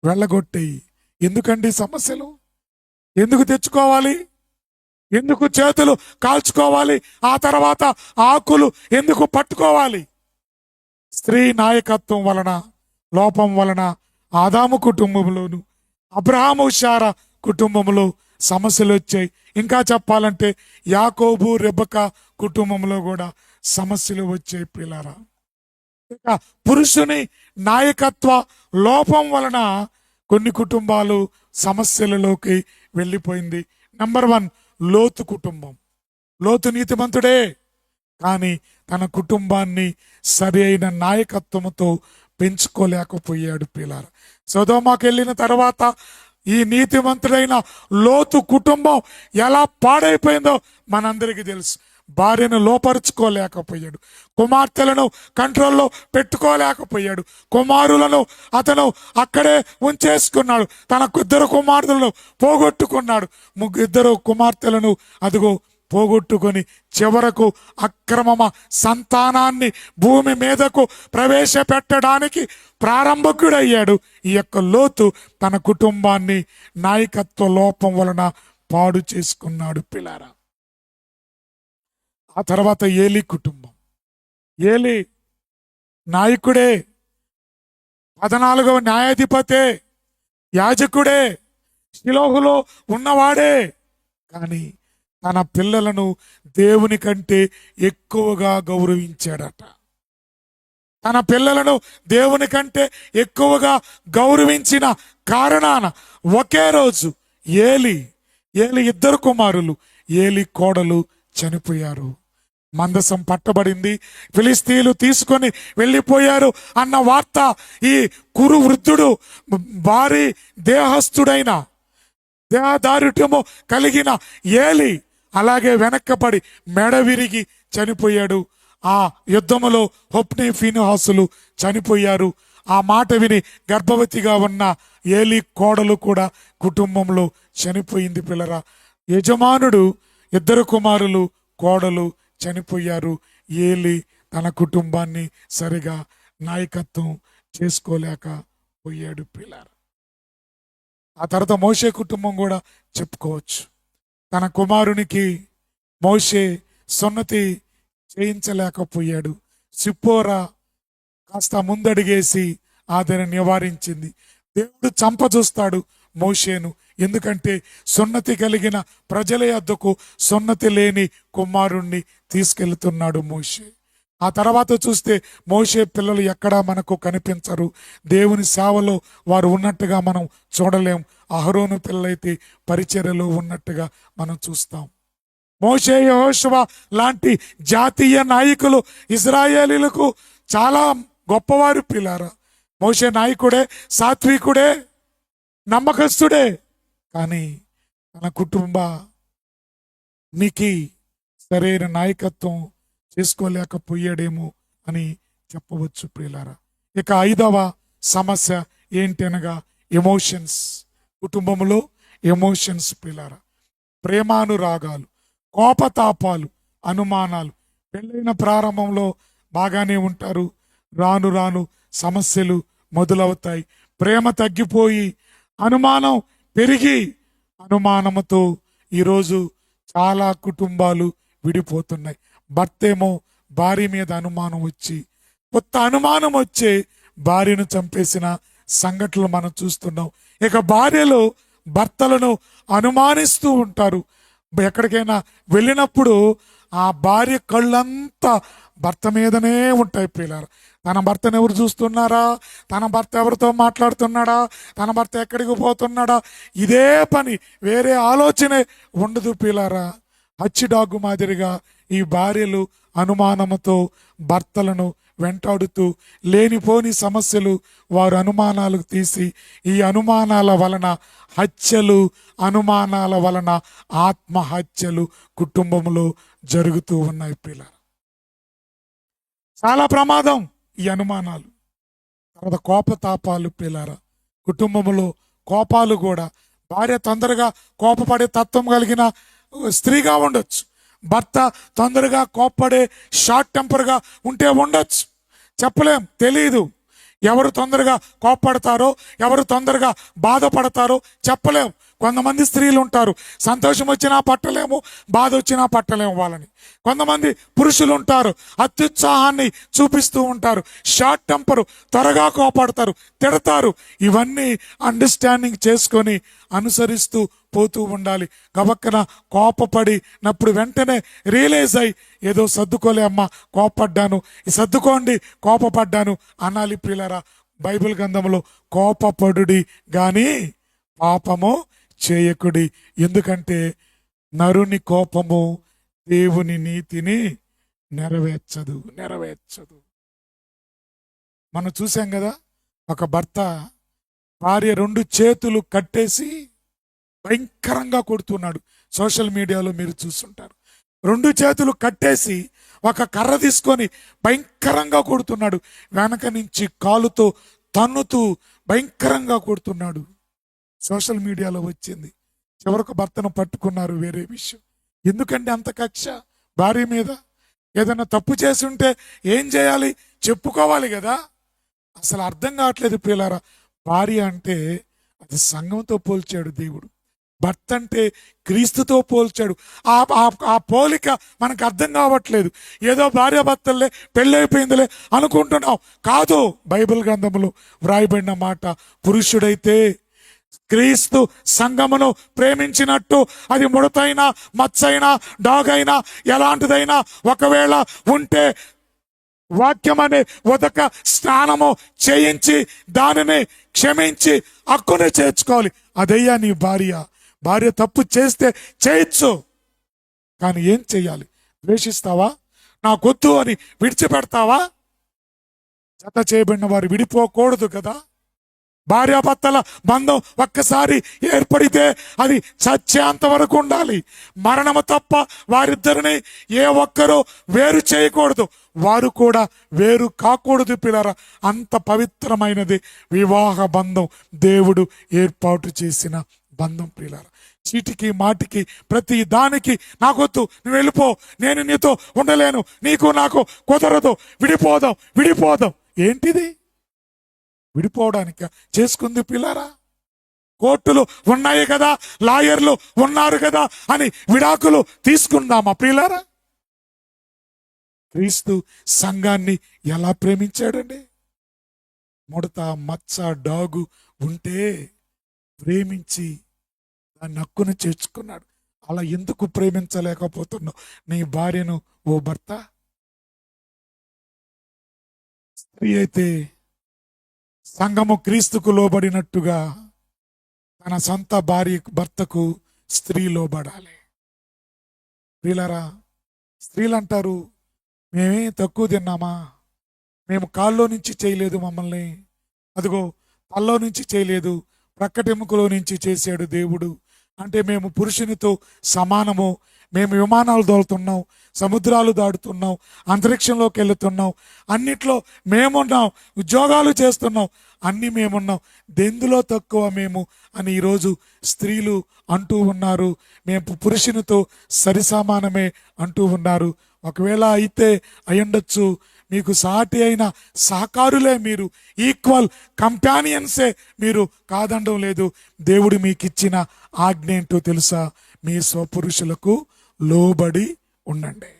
వెళ్ళగొట్టేయి. ఎందుకండి సమస్యలు? ఎందుకు తెచ్చుకోవాలి? ఎందుకు చేతులు కాల్చుకోవాలి? ఆ తర్వాత ఆకులు ఎందుకు పట్టుకోవాలి? స్త్రీ నాయకత్వం వలన, లోపం వలన ఆదాము కుటుంబంలోను, అబ్రహాము శారా కుటుంబంలో సమస్యలు వచ్చాయి. ఇంకా చెప్పాలంటే యాకోబు రెబెకా కుటుంబంలో కూడా సమస్యలు వచ్చాయి. పిల్లరా, ఇక పురుషుని నాయకత్వ లోపం వలన కొన్ని కుటుంబాలు సమస్యలలోకి వెళ్ళిపోయింది. నెంబర్ 1 లోతు కుటుంబం. లోతు నీతిమంతుడే, కానీ తన కుటుంబాన్ని సరి అయిన నాయకత్వంతో పెంచుకోలేకపోయాడు. పిల్లరా, సొదొమకి వెళ్ళిన తర్వాత ఈ నీతిమంతుడైన లోతు కుటుంబం ఎలా పాడైపోయిందో మనందరికీ తెలుసు. భార్యను లోపరుచుకోలేకపోయాడు, కుమార్తెలను కంట్రోల్లో పెట్టుకోలేకపోయాడు, కుమారులను అతను అక్కడే ఉంచేసుకున్నాడు, తనకు 2 కుమార్తెలను పోగొట్టుకున్నాడు, 2 కుమార్తెలను అదిగో పోగొట్టుకొని చివరకు అక్రమ సంతానాన్ని భూమి మీదకు ప్రవేశపెట్టడానికి ప్రారంభకుడయ్యాడు. ఈ యొక్క లోతు తన కుటుంబాన్ని నాయకత్వ లోపం వలన పాడు చేసుకున్నాడు. పిల్లారా, ఆ తర్వాత ఏలీ కుటుంబం. ఏలీ నాయకుడే, 14వ న్యాయాధిపతే, యాజకుడే, షిలోహులో ఉన్నవాడే, కానీ తన పిల్లలను దేవుని కంటే ఎక్కువగా గౌరవించాడట. తన పిల్లలను దేవుని కంటే ఎక్కువగా గౌరవించిన కారణాన ఒకే రోజు ఏలీ 2 కుమారులు, ఏలీ కోడలు చనిపోయారు. మందసం పట్టబడింది, ఫిలిస్తీన్లు తీసుకొని వెళ్ళిపోయారు అన్న వార్త ఈ కురు వృద్ధుడు, భారీ దేహస్థుడైన, దేహదారుఢ్యము కలిగిన ఏలీ అలాగే వెనక్కపడి మెడ విరిగి చనిపోయాడు. ఆ యుద్ధములో హొఫ్నీ ఫీనెహాసులు చనిపోయారు. ఆ మాట విని గర్భవతిగా ఉన్న ఏలీ కోడలు కూడా కుటుంబంలో చనిపోయింది. పిల్లరా, యజమానుడు 2 కుమారులు, కోడలు చనిపోయారు. ఏలీ తన కుటుంబాన్ని సరిగా నాయకత్వం చేసుకోలేకపోయాడు. పిల్లరా, ఆ తర్వాత మోషే కుటుంబం కూడా చెప్పుకోవచ్చు. తన కుమారునికి మోషే సున్నతి చేయించలేకపోయాడు. సిప్పోరా కాస్త ముందడిగేసి ఆదరణ నివారించింది. దేవుడు చంపజూస్తాడు మోషేను, ఎందుకంటే సున్నతి కలిగిన ప్రజల యొద్దకు సున్నతి లేని కుమారుణ్ణి తీసుకెళ్తున్నాడు మోషే. ఆ తర్వాత చూస్తే మోషే పిల్లలు ఎక్కడా మనకు కనిపించరు. దేవుని సేవలో వారు ఉన్నట్టుగా మనం చూడలేం. అహరోను పిల్లలైతే పరిచర్యలో ఉన్నట్టుగా మనం చూస్తాం. మోషే యెహోషువ లాంటి జాతీయ నాయకులు ఇజ్రాయేలీలకు చాలా గొప్పవారు పిల్లారా. మోషే నాయకుడే, సాత్వికుడే, నమ్మకస్తుడే. కానీ తన కుటుంబానికి సరైన నాయకత్వం చేసుకోలేకపోయాడేమో అని చెప్పవచ్చు ప్రియులారా. ఇక 5వ సమస్య ఏంటి అనగా ఎమోషన్స్. కుటుంబంలో ఎమోషన్స్ ప్రియులారా. ప్రేమానురాగాలు, కోపతాపాలు, అనుమానాలు. పెళ్ళైన ప్రారంభంలో బాగానే ఉంటారు, రాను రాను సమస్యలు మొదలవుతాయి. ప్రేమ తగ్గిపోయి అనుమానం పెరిగి, అనుమానంతో ఈరోజు చాలా కుటుంబాలు విడిపోతున్నాయి. భర్త ఏమో భార్య మీద అనుమానం వచ్చి, కొత్త అనుమానం వచ్చే భార్యను చంపేసిన సంఘటనలు మనం చూస్తున్నాం. ఇక భార్యలు భర్తలను అనుమానిస్తూ ఉంటారు. ఎక్కడికైనా వెళ్ళినప్పుడు ఆ భార్య కళ్ళంతా భర్త మీదనే ఉంటాయి ప్రియులారా. తన భర్తను ఎవరు చూస్తున్నారా, తన భర్త ఎవరితో మాట్లాడుతున్నాడా, తన భర్త ఎక్కడికి పోతున్నాడా, ఇదే పని, వేరే ఆలోచనే ఉండదు ప్రియులారా. హచ్చిడాగు మాదిరిగా ఈ భార్యలు అనుమానముతో భర్తలను వెంటాడుతూ లేనిపోని సమస్యలు వారు అనుమానాలకు తీసి, ఈ అనుమానాల వలన హత్యలు, అనుమానాల వలన ఆత్మహత్యలు కుటుంబంలో జరుగుతూ ఉన్నాయి పిల్లలు. చాలా ప్రమాదం ఈ అనుమానాలు. తర్వాత కోపతాపాలు పిల్లరా. కుటుంబంలో కోపాలు కూడా, భార్య తొందరగా కోపపడే తత్వం కలిగిన స్త్రీగా ఉండొచ్చు, భర్త తొందరగా కోప్పడే షార్ట్ టెంపర్గా ఉంటే ఉండొచ్చు. చెప్పలేం, తెలీదు. ఎవరు తొందరగా కోప్పడతారో, ఎవరు తొందరగా బాధపడతారో చెప్పలేం. కొంతమంది స్త్రీలు ఉంటారు, సంతోషం వచ్చినా పట్టలేము, బాధ వచ్చినా పట్టలేము వాళ్ళని. కొంతమంది పురుషులు ఉంటారు, అత్యుత్సాహాన్ని చూపిస్తూ ఉంటారు, షార్ట్ టెంపరు, త్వరగా కోపడతారు, తిడతారు. ఇవన్నీ అండర్స్టాండింగ్ చేసుకొని అనుసరిస్తూ పోతూ ఉండాలి. గబక్కన కోపపడినప్పుడు వెంటనే రియలైజ్ అయ్యి, ఏదో సర్దుకోలే అమ్మా, కోపడ్డాను, సర్దుకోండి, కోపపడ్డాను అనాలి ప్రియులారా. బైబిల్ గ్రంథంలో కోపపడుడి గాని పాపము చేయకుడి, ఎందుకంటే నరుని కోపము దేవుని నీతిని నెరవేర్చదు. మనం చూసాం కదా, ఒక భర్త భార్య 2 చేతులు కట్టేసి భయంకరంగా కొడుతున్నాడు. సోషల్ మీడియాలో మీరు చూస్తుంటారు. 2 చేతులు కట్టేసి ఒక కర్ర తీసుకొని భయంకరంగా కొడుతున్నాడు. వెనక నుంచి కాలుతో తన్నుతూ భయంకరంగా కొడుతున్నాడు. సోషల్ మీడియాలో వచ్చింది. చివరకు భర్తను పట్టుకున్నారు, వేరే విషయం. ఎందుకంటే అంత కక్ష భార్య మీద? ఏదైనా తప్పు చేసి ఉంటే ఏం చేయాలి, చెప్పుకోవాలి కదా. అసలు అర్థం కావట్లేదు ప్రియులారా. భార్య అంటే అది సంఘంతో పోల్చాడు దేవుడు, భర్త అంటే క్రీస్తుతో పోల్చాడు. ఆ పోలిక మనకు అర్థం కావట్లేదు. ఏదో భార్య భర్తలే పెళ్ళైపోయిందిలే అనుకుంటున్నాం. కాదు, బైబిల్ గ్రంథంలో వ్రాయబడిన మాట, పురుషుడైతే క్రీస్తు సంఘమును ప్రేమించినట్టు, అది ముడతైనా, మచ్చైనా, డాగైనా, ఎలాంటిదైనా ఒకవేళ ఉంటే వాక్యమనే ఉదక స్నానము చేయించి దానిని క్షమించి హక్కుని చేర్చుకోవాలి. అదయ్యా నీ భార్య. భార్య తప్పు చేస్తే చేయొచ్చు, కానీ ఏం చెయ్యాలి? ద్వేషిస్తావా? నాకొద్దు అని విడిచిపెడతావా? జత చేయబడిన వారు విడిపోకూడదు కదా. భార్యాభర్తల బంధం ఒక్కసారి ఏర్పడితే అది చచ్చేంత వరకు ఉండాలి. మరణము తప్ప వారిద్దరిని ఏ ఒక్కరూ వేరు చేయకూడదు, వారు కూడా వేరు కాకూడదు పిల్లరా. అంత పవిత్రమైనది వివాహ బంధం, దేవుడు ఏర్పాటు చేసిన బంధం పిల్లరా. చీటికి మాటికి ప్రతి దానికి నాకొద్దు, నువ్వు వెళ్ళిపో, నేను నీతో ఉండలేను, నీకు నాకు కుదరదు, విడిపోదాం. ఏంటిది? విడిపోవడానికి చేసుకుంది పిల్లరా. కోర్టులు ఉన్నాయి కదా, లాయర్లు ఉన్నారు కదా అని విడాకులు తీసుకుందామా పిల్లరా? క్రీస్తు సంఘాన్ని ఎలా ప్రేమించాడండి? ముడత, మచ్చ, డాగు ఉంటే ప్రేమించి దాన్ని హక్కును చేర్చుకున్నాడు. అలా ఎందుకు ప్రేమించలేకపోతున్నావు నీ భార్యను ఓ భర్త? స్త్రీ అయితే సంఘము క్రీస్తుకు లోబడినట్టుగా తన సొంత భర్తకు స్త్రీ లోబడాలి. ప్రియులారా, స్త్రీలు అంటారు, మేమే తక్కువ తిన్నామా, మేము కాల్లో నుంచి చేయలేదు మమ్మల్ని, అదిగో తల్లో నుంచి చేయలేదు, ప్రక్కటెముకలో నుంచి చేశాడు దేవుడు. అంటే మేము పురుషునితో సమానము, మేము విమానాలు దోలుతున్నాం, సముద్రాలు దాటుతున్నాం, అంతరిక్షంలోకి వెళుతున్నాం, అన్నిట్లో మేమున్నాం, ఉద్యోగాలు చేస్తున్నాం, అన్నీ మేమున్నాం, దెందులో తక్కువ మేము అని ఈరోజు స్త్రీలు అంటూ ఉన్నారు. మేము పురుషునితో సరిసమానమే అంటూ ఉన్నారు. ఒకవేళ అయితే అయ్యుండొచ్చు, మీకు సాటి అయిన సహకారులే మీరు, ఈక్వల్ కంపానియన్సే మీరు, కాదనడం లేదు. దేవుడు మీకు ఇచ్చిన ఆజ్ఞ ఏంటో తెలుసా? మీ స్వపురుషులకు లోబడి ఉండండి.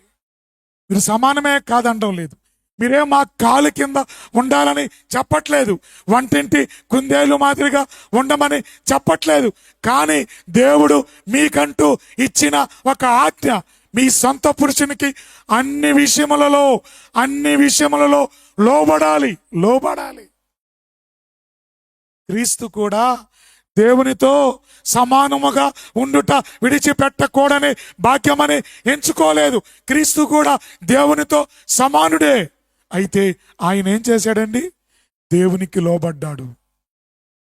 మీరు సమానమే కాదనడం లేదు. మీరేం మా కాలు కింద ఉండాలని చెప్పట్లేదు, వంటింటి కుందేలు మాదిరిగా ఉండమని చెప్పట్లేదు. కానీ దేవుడు మీకంటూ ఇచ్చిన ఒక ఆజ్ఞ, మీ సొంత పురుషునికి అన్ని విషయములలో లోబడాలి. క్రీస్తు కూడా దేవునితో సమానముగా ఉండుట విడిచిపెట్టకూడని భాగ్యమని ఎంచుకోలేదు. క్రీస్తు కూడా దేవునితో సమానుడే. అయితే ఆయన ఏం చేశాడండి? దేవునికి లోబడ్డాడు,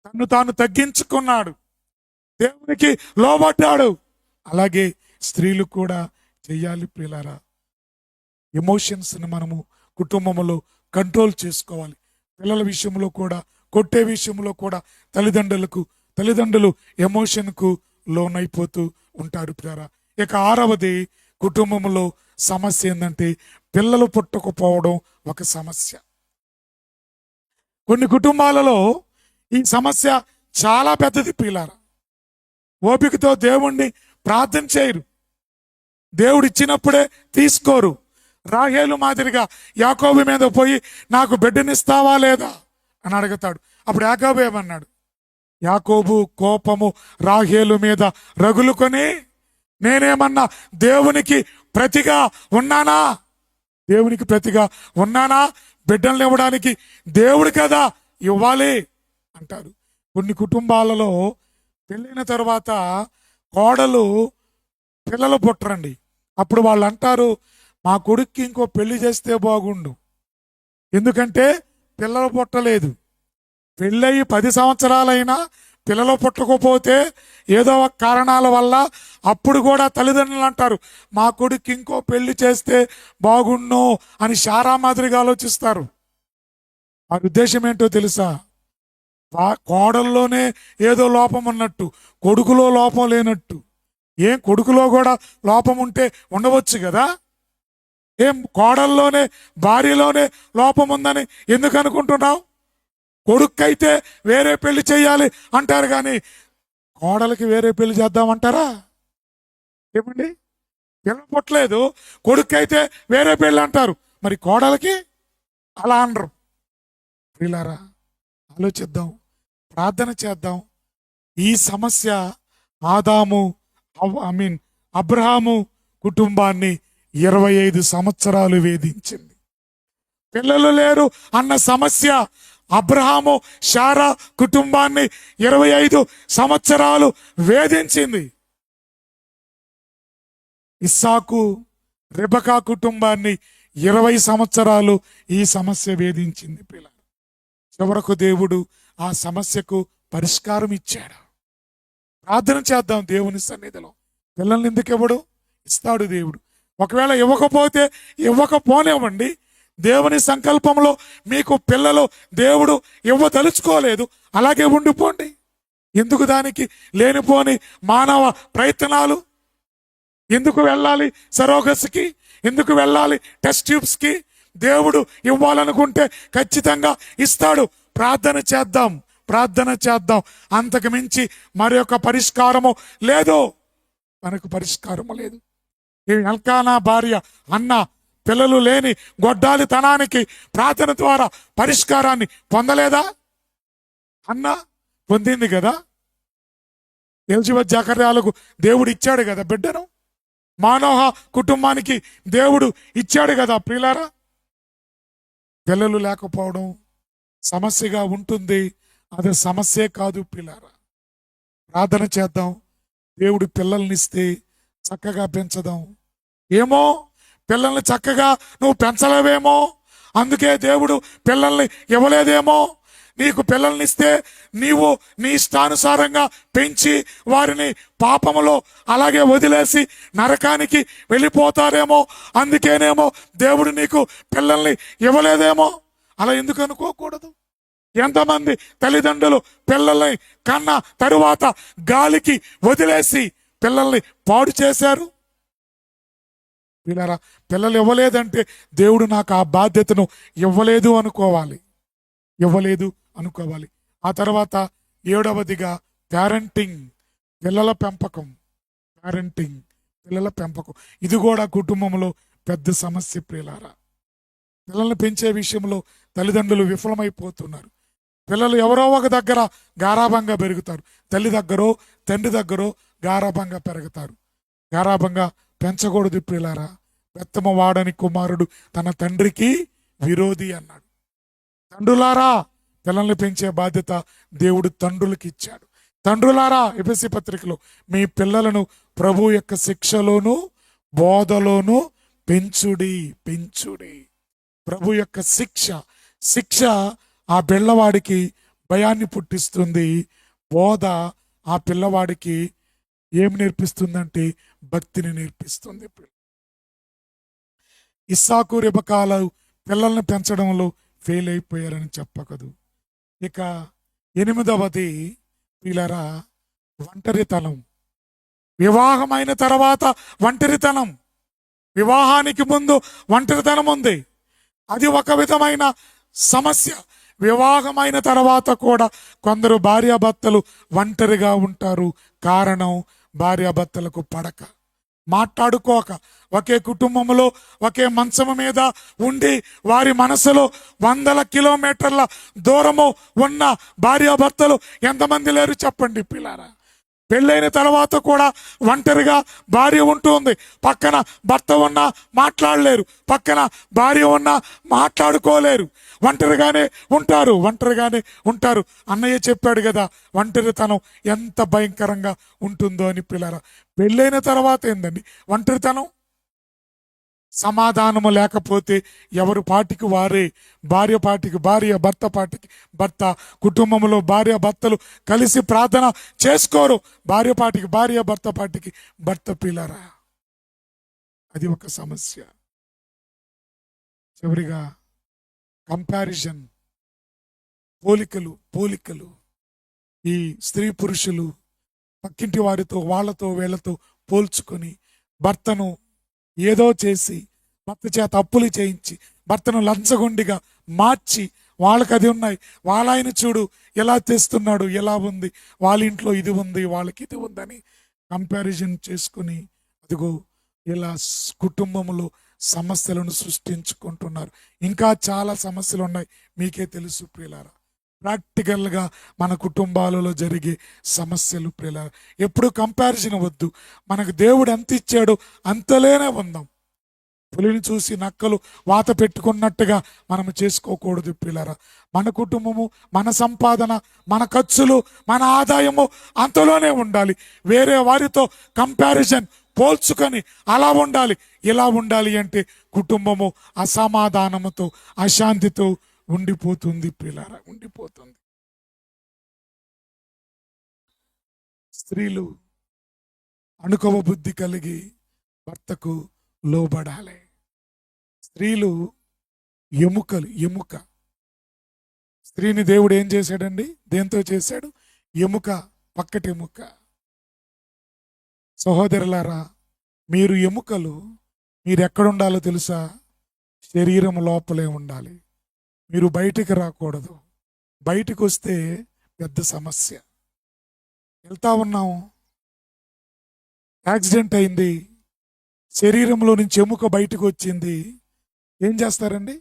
తన్ను తాను తగ్గించుకున్నాడు, దేవునికి లోబడ్డాడు. అలాగే స్త్రీలు కూడా చెయ్యాలి. ప్రియులారా, ఎమోషన్స్ని మనము కుటుంబంలో కంట్రోల్ చేసుకోవాలి. పిల్లల విషయంలో కూడా, కొట్టే విషయంలో కూడా తల్లిదండ్రులు ఎమోషన్కు లోనైపోతూ ఉంటారు. ప్రియులారా, ఇక 6వది కుటుంబంలో సమస్య ఏంటంటే పిల్లలు పుట్టకపోవడం ఒక సమస్య. కొన్ని కుటుంబాలలో ఈ సమస్య చాలా పెద్దది. ప్రియులారా, ఓపికతో దేవుణ్ణి ప్రార్థన చేయరు, దేవుడు ఇచ్చినప్పుడే తీసుకోరు. రాహేలు మాదిరిగా యాకోబు మీద పోయి నాకు బిడ్డనిస్తావా లేదా అని అడుగుతాడు. అప్పుడు యాకోబు ఏమన్నాడు? యాకోబు కోపము రాహేలు మీద రగులుకొని, నేనేమన్నా దేవునికి ప్రతిగా ఉన్నానా? బిడ్డల్ని ఇవ్వడానికి దేవుడు కదా ఇవ్వాలి అంటారు. కొన్ని కుటుంబాలలో పెళ్ళైన తర్వాత కోడలు పిల్లలు పుట్టరండి. అప్పుడు వాళ్ళు అంటారు, మా కొడుక్కి ఇంకో పెళ్లి చేస్తే బాగుండు, ఎందుకంటే పిల్లలు పుట్టలేదు. పెళ్ళయి 10 సంవత్సరాలైనా పిల్లలు పుట్టకపోతే ఏదో ఒక కారణాల వల్ల అప్పుడు కూడా తల్లిదండ్రులు అంటారు, మా కొడుక్కి ఇంకో పెళ్లి చేస్తే బాగుండు అని శారా మాదిరిగా ఆలోచిస్తారు. ఆ ఉద్దేశం ఏంటో తెలుసా? కోడల్లోనే ఏదో లోపం ఉన్నట్టు, కొడుకులో లోపం లేనట్టు. ఏం కొడుకులో కూడా లోపం ఉంటే ఉండవచ్చు కదా? ఏం కోడల్లోనే భార్యలోనే లోపం ఉందని ఎందుకు అనుకుంటున్నావు? కొడుక్కైతే వేరే పెళ్లి చేయాలి అంటారు, కానీ కోడలికి వేరే పెళ్లి చేద్దామంటారా? ఏమండి, పిల్ల పుట్టలేదు, కొడుక్కైతే వేరే పెళ్లి అంటారు, మరి కోడలికి అలా అనరు. ప్రియులారా, ఆలోచిద్దాం, ప్రార్థన చేద్దాం. ఈ సమస్య అబ్రహాము కుటుంబాన్ని 25 సంవత్సరాలు వేధించింది. పిల్లలు లేరు అన్న సమస్య అబ్రహాము శారా కుటుంబాన్ని 25 సంవత్సరాలు వేధించింది. ఇస్సాకు రెబకా కుటుంబాన్ని 20 సంవత్సరాలు ఈ సమస్య వేధించింది. పిల్లలు, చివరకు దేవుడు ఆ సమస్యకు పరిష్కారం ఇచ్చాడు. ప్రార్థన చేద్దాం దేవుని సన్నిధిలో. పిల్లల్ని ఎందుకు ఇవ్వడు? ఇస్తాడు దేవుడు. ఒకవేళ ఇవ్వకపోనివ్వండి, దేవుని సంకల్పంలో మీకు పిల్లలు దేవుడు ఇవ్వదలుచుకోలేదు, అలాగే ఉండిపోండి. ఎందుకు దానికి లేనిపోని మానవ ప్రయత్నాలు? ఎందుకు వెళ్ళాలి సరోగస్కి? ఎందుకు వెళ్ళాలి టెస్ట్ ట్యూబ్స్కి? దేవుడు ఇవ్వాలనుకుంటే ఖచ్చితంగా ఇస్తాడు. ప్రార్థన చేద్దాం. అంతకు మించి మరి యొక్క పరిష్కారము లేదు, మనకు పరిష్కారము లేదు. ఈ ఎల్కానా భార్య అన్న పిల్లలు లేని గొడ్డాలితనానికి ప్రార్థన ద్వారా పరిష్కారాన్ని పొందలేదా? అన్న పొందింది కదా. ఎలిజబెత్ జకర్యాలకు దేవుడు ఇచ్చాడు కదా బిడ్డను. మానోహ కుటుంబానికి దేవుడు ఇచ్చాడు కదా. ప్రియులారా, పిల్లలు లేకపోవడం సమస్యగా ఉంటుంది, అది సమస్యే కాదు. ప్రియులారా, ప్రార్థన చేద్దాం, దేవుడు పిల్లల్నిస్తే చక్కగా పెంచదాం. ఏమో పిల్లల్ని చక్కగా నువ్వు పెంచలేవేమో, అందుకే దేవుడు పిల్లల్ని ఇవ్వలేదేమో. నీకు పిల్లల్ని ఇస్తే నీవు నీ ఇష్టానుసారంగా పెంచి వారిని పాపములో అలాగే వదిలేసి నరకానికి వెళ్ళిపోతారేమో, అందుకేనేమో దేవుడు నీకు పిల్లల్ని ఇవ్వలేదేమో. అలా ఎందుకు అనుకోకూడదు? ఎంతమంది తల్లిదండ్రులు పిల్లల్ని కన్న తరువాత గాలికి వదిలేసి పిల్లల్ని పాడు చేశారు. వీళ్ళారా, పిల్లలు ఇవ్వలేదంటే దేవుడు నాకు ఆ బాధ్యతను ఇవ్వలేదు అనుకోవాలి, ఇవ్వలేదు అనుకోవాలి. ఆ తర్వాత 7వదిగా పేరెంటింగ్, పిల్లల పెంపకం. పేరెంటింగ్, పిల్లల పెంపకం, ఇది కూడా కుటుంబంలో పెద్ద సమస్య ప్రియులారా. పిల్లల్ని పెంచే విషయంలో తల్లిదండ్రులు విఫలమైపోతున్నారు. పిల్లలు ఎవరో ఒక దగ్గర గారాభంగా పెరుగుతారు. తల్లి దగ్గరో తండ్రి దగ్గరో గారాభంగా పెరుగుతారు. గారాభంగా పెంచకూడదు ప్రియులారా. బెత్తమ వాడని కుమారుడు తన తండ్రికి విరోధి అన్నాడు. తండ్రులారా, పిల్లల్ని పెంచే బాధ్యత దేవుడు తండ్రులకి ఇచ్చాడు. తండ్రులారా, ఎఫెసీ పత్రికలో మీ పిల్లలను ప్రభు యొక్క శిక్షలోను బోధలోను పెంచుడి. ప్రభు యొక్క శిక్ష ఆ పిల్లవాడికి భయాన్ని పుట్టిస్తుంది. బోధ ఆ పిల్లవాడికి ఏం నేర్పిస్తుందంటే భక్తిని నేర్పిస్తుంది. ఇస్సాకు రెబకాలు పిల్లల్ని పెంచడంలో ఫెయిల్ అయిపోయారని చెప్పకదు. ఇక 8వది పిల్లరా, ఒంటరితనం. వివాహమైన తర్వాత ఒంటరితనం. వివాహానికి ముందు ఒంటరితనం ఉంది, అది ఒక విధమైన సమస్య. వివాహమైన తర్వాత కూడా కొందరు భార్యాభర్తలు ఒంటరిగా ఉంటారు. కారణం భార్యాభర్తలకు పడక, మాట్లాడుకోక, ఒకే కుటుంబంలో ఒకే మంచము మీద ఉండి వారి మనసులో 100 కిలోమీటర్ల దూరము ఉన్న భార్యాభర్తలు ఎంతమంది లేరు చెప్పండి పిల్లారా. పెళ్ళైన తర్వాత కూడా ఒంటరిగా భార్య ఉంటుంది. పక్కన భర్త ఉన్నా మాట్లాడలేరు, పక్కన భార్య ఉన్నా మాట్లాడుకోలేరు. ఒంటరిగానే ఉంటారు. అన్నయ్య చెప్పాడు కదా, ఒంటరితనం ఎంత భయంకరంగా ఉంటుందో అని పిల్లరా. పెళ్ళైన తర్వాత ఏందండి ఒంటరితనం? సమాధానము లేకపోతే ఎవరు పాటికి వారే, భార్య పాటికి భార్య, భర్త పాటికి భర్త. కుటుంబంలో భార్య భర్తలు కలిసి ప్రార్థన చేసుకోరు. భార్య పాటికి భార్య, భర్త పాటికి భర్త. పిల్లరా, అది ఒక సమస్య. చివరిగా కంపారిజన్, పోలికలు. ఈ స్త్రీ పురుషులు పక్కింటి వారితో వాళ్ళతో వీళ్ళతో పోల్చుకొని భర్తను ఏదో చేసి, భర్త చేత అప్పులు చేయించి, భర్తను లంచగొండిగా మార్చి, వాళ్ళకి అది ఉన్నాయి, వాళ్ళ ఆయన చూడు ఎలా తెస్తున్నాడు, ఎలా ఉంది, వాళ్ళ ఇంట్లో ఇది ఉంది, వాళ్ళకి ఇది ఉందని కంపారిజన్ చేసుకుని అదిగో ఇలా కుటుంబంలో సమస్యలను సృష్టించుకుంటున్నారు. ఇంకా చాలా సమస్యలు ఉన్నాయి, మీకే తెలుసు ప్రియులారా. ప్రాక్టికల్గా మన కుటుంబాలలో జరిగే సమస్యలు ప్రియులారా. ఎప్పుడు కంపారిజన్ వద్దు. మనకు దేవుడు ఎంత ఇచ్చాడో అంతలోనే ఉందాం. పులిని చూసి నక్కలు వాత పెట్టుకున్నట్టుగా మనం చేసుకోకూడదు ప్రియులారా. మన కుటుంబము, మన సంపాదన, మన ఖర్చులు, మన ఆదాయము అంతలోనే ఉండాలి. వేరే వారితో కంపారిజన్ పోల్చుకొని అలా ఉండాలి, ఇలా ఉండాలి అంటే కుటుంబము అసమాధానముతో, అశాంతితో ఉండిపోతుంది ప్రియులారా, ఉండిపోతుంది. స్త్రీలు అణుకవ బుద్ధి కలిగి భర్తకు లోబడాలి. స్త్రీలు ఎముక. స్త్రీని దేవుడు ఏం చేశాడండి? దేంతో చేశాడు? ఎముక, పక్కటి ఎముక. సహోదరులారా, మీరు ఎముకలు, మీరు ఎక్కడుండాలో తెలుసా? శరీరం లోపలే ఉండాలి. మీరు బయటికి రాకూడదు. బయటికి వస్తే పెద్ద సమస్య. వెళ్తా ఉన్నాం, యాక్సిడెంట్ అయింది, శరీరంలో నుంచి ఎముక బయటకు వచ్చింది. ఏం చేస్తారండి?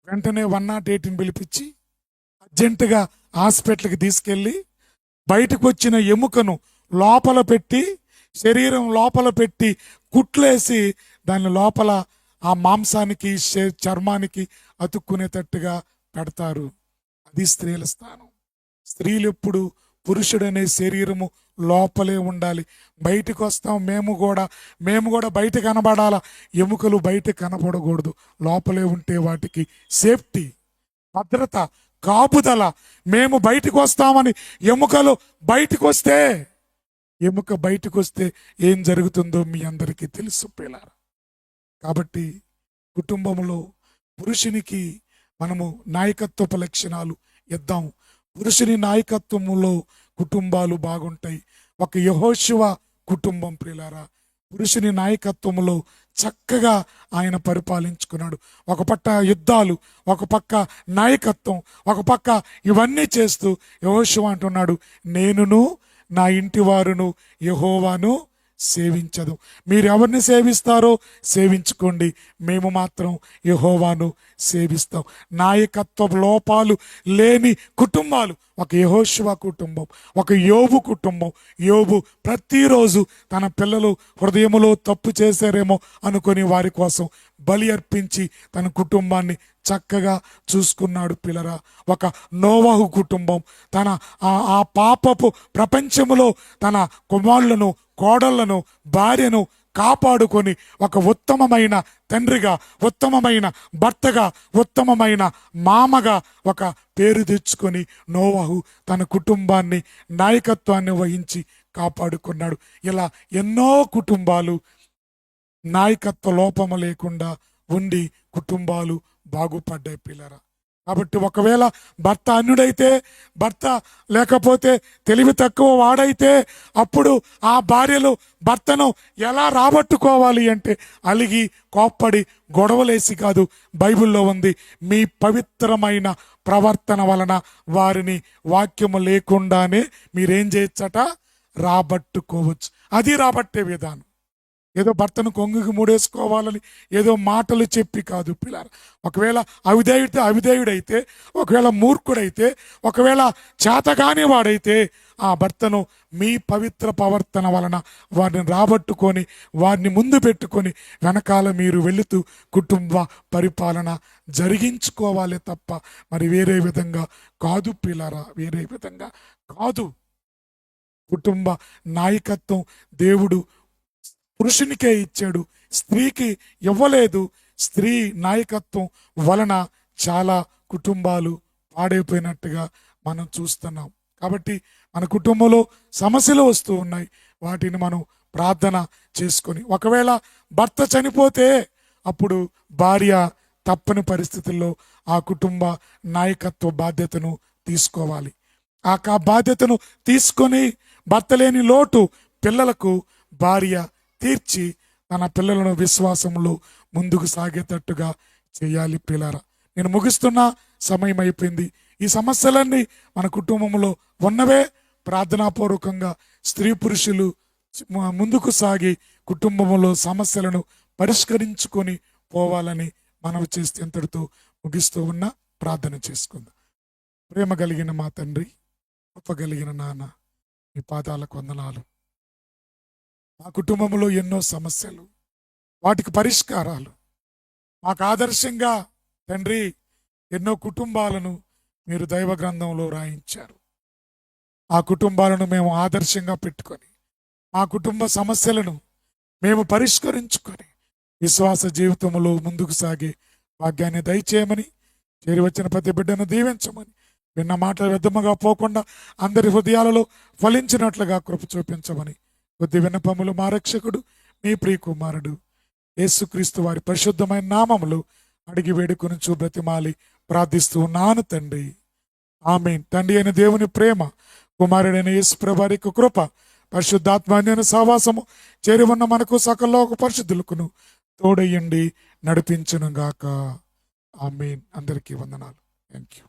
వెంటనే 108ని పిలిపించి అర్జెంటుగా హాస్పిటల్కి తీసుకెళ్ళి బయటకు వచ్చిన ఎముకను లోపల పెట్టి, శరీరం లోపల పెట్టి కుట్లేసి దాని లోపల ఆ మాంసానికి చర్మానికి అతుక్కునేటట్టుగా పెడతారు. అది స్త్రీల స్థానం. స్త్రీలు ఎప్పుడు పురుషుడనే శరీరము లోపలే ఉండాలి. బయటకు వస్తాం మేము కూడా బయట కనబడాలా. ఎముకలు బయట కనబడకూడదు. లోపలే ఉంటే వాటికి సేఫ్టీ, భద్రత, కాపుదల. మేము బయటకు వస్తామని ఎముకలు బయటకు వస్తే, ఎముక బయటకు వస్తే ఏం జరుగుతుందో మీ అందరికీ తెలుసు పిల్లరా. కాబట్టి కుటుంబంలో పురుషునికి మనము నాయకత్వపు లక్షణాలు ఇద్దాం. పురుషుని నాయకత్వములో కుటుంబాలు బాగుంటాయి. ఒక యెహోషువ కుటుంబం ప్రియులారా, పురుషుని నాయకత్వములో చక్కగా ఆయన పరిపాలించుకున్నాడు. ఒక పక్క యుద్ధాలు, ఒక పక్క నాయకత్వం, ఒక పక్క ఇవన్నీ చేస్తూ యెహోషువ అంటున్నాడు, నేనును నా ఇంటి వారును యెహోవాను సేవించదు. మీరు ఎవరిని సేవిస్తారో సేవించుకోండి, మేము మాత్రం యెహోవాను సేవిస్తాం. నాయకత్వ లోపాలు లేని కుటుంబాలు ఒక యెహోషువ కుటుంబం, ఒక యోబు కుటుంబం. యోబు ప్రతిరోజు తన పిల్లలు హృదయములో తప్పు చేశారేమో అనుకొని వారి కోసం బలి అర్పించి తన కుటుంబాన్ని చక్కగా చూసుకున్నాడు పిల్లరా. ఒక నోవహు కుటుంబం తన ఆ పాపపు ప్రపంచములో తన కుమారులను, కోడళ్లను, భార్యను కాపాడుకొని ఒక ఉత్తమమైన తండ్రిగా, ఉత్తమమైన భర్తగా, ఉత్తమమైన మామగా ఒక పేరు తెచ్చుకొని నోవహు తన కుటుంబాన్ని, నాయకత్వాన్ని వహించి కాపాడుకున్నాడు. ఇలా ఎన్నో కుటుంబాలు నాయకత్వ లోపము లేకుండా ఉండి కుటుంబాలు బాగుపడ్డాయి పిల్లరా. కాబట్టి ఒకవేళ భర్త అన్యుడైతే, భర్త లేకపోతే తెలివి తక్కువ వాడైతే, అప్పుడు ఆ భార్యలు భర్తను ఎలా రాబట్టుకోవాలి అంటే అలిగి, కోప్పడి, గొడవలేసి కాదు. బైబిల్లో ఉంది, మీ పవిత్రమైన ప్రవర్తన వలన వారిని వాక్యము లేకుండానే మీరేం చేయొచ్చట, రాబట్టుకోవచ్చు. అది రాబట్టే విధానం. ఏదో భర్తను కొంగుకి మూడేసుకోవాలని ఏదో మాటలు చెప్పి కాదు పిల్లలు. ఒకవేళ అవిధేయుడైతే, ఒకవేళ మూర్ఖుడైతే, ఒకవేళ చేతగాని వాడైతే ఆ భర్తను మీ పవిత్ర ప్రవర్తన వలన వారిని రాబట్టుకొని, వారిని ముందు పెట్టుకొని వెనకాల మీరు వెళుతూ కుటుంబ పరిపాలన జరిగించుకోవాలి తప్ప మరి వేరే విధంగా కాదు పిల్లరా, వేరే విధంగా కాదు. కుటుంబ నాయకత్వం దేవుడు పురుషునికే ఇచ్చాడు, స్త్రీకి ఇవ్వలేదు. స్త్రీ నాయకత్వం వలన చాలా కుటుంబాలు పాడైపోయినట్టుగా మనం చూస్తున్నాం. కాబట్టి మన కుటుంబంలో సమస్యలు వస్తూ ఉన్నాయి, వాటిని మనం ప్రార్థన చేసుకొని, ఒకవేళ భర్త చనిపోతే అప్పుడు భార్య తప్పని పరిస్థితుల్లో ఆ కుటుంబ నాయకత్వ బాధ్యతను తీసుకోవాలి. ఆ బాధ్యతను తీసుకొని భర్త లేని లోటు పిల్లలకు భార్య తీర్చి తన పిల్లలను విశ్వాసంలో ముందుకు సాగేటట్టుగా చేయాలి పిల్లరా. నేను ముగిస్తున్న సమయం అయిపోయింది. ఈ సమస్యలన్నీ మన కుటుంబంలో ఉన్నవే. ప్రార్థనాపూర్వకంగా స్త్రీ పురుషులు ముందుకు సాగి కుటుంబంలో సమస్యలను పరిష్కరించుకొని పోవాలని మనవి చేస్తే ఇంతటితో ముగిస్తూ ఉన్న ప్రార్థన చేసుకుందాం. ప్రేమ కలిగిన మా తండ్రి, కృప కలిగిన నాన్న, మీ పాదాలకు వందనాలు. మా కుటుంబంలో ఎన్నో సమస్యలు, వాటికి పరిష్కారాలు మాకు ఆదర్శంగా తండ్రి ఎన్నో కుటుంబాలను మీరు దైవ గ్రంథంలో రాయించారు. ఆ కుటుంబాలను మేము ఆదర్శంగా పెట్టుకొని మా కుటుంబ సమస్యలను మేము పరిష్కరించుకొని విశ్వాస జీవితంలో ముందుకు సాగే భాగ్యాన్ని దయచేయమని, చేరి వచ్చిన ప్రతి బిడ్డను దీవించమని, విన్న మాటలు వ్యర్థముగా పోకుండా అందరి హృదయాలలో ఫలించినట్లుగా కృప చూపించమని కొద్ది విన్నపములు మా రక్షకుడు మీ ప్రియకుమారుడు యేసుక్రీస్తు వారి పరిశుద్ధమైన నామములు అడిగి వేడుకొని బ్రతిమాలి ప్రార్థిస్తూ ఉన్నాను తండ్రి, ఆమేన్. తండ్రి అయిన దేవుని ప్రేమ, కుమారుడైన యేసు ప్రభువారి కృప, పరిశుద్ధాత్మ సహవాసము చేరి ఉన్న మనకు సకల పరిశుద్ధులకును తోడయ్యండి నడిపించును గాక. ఆమేన్. అందరికీ వందనాలు. Thank you.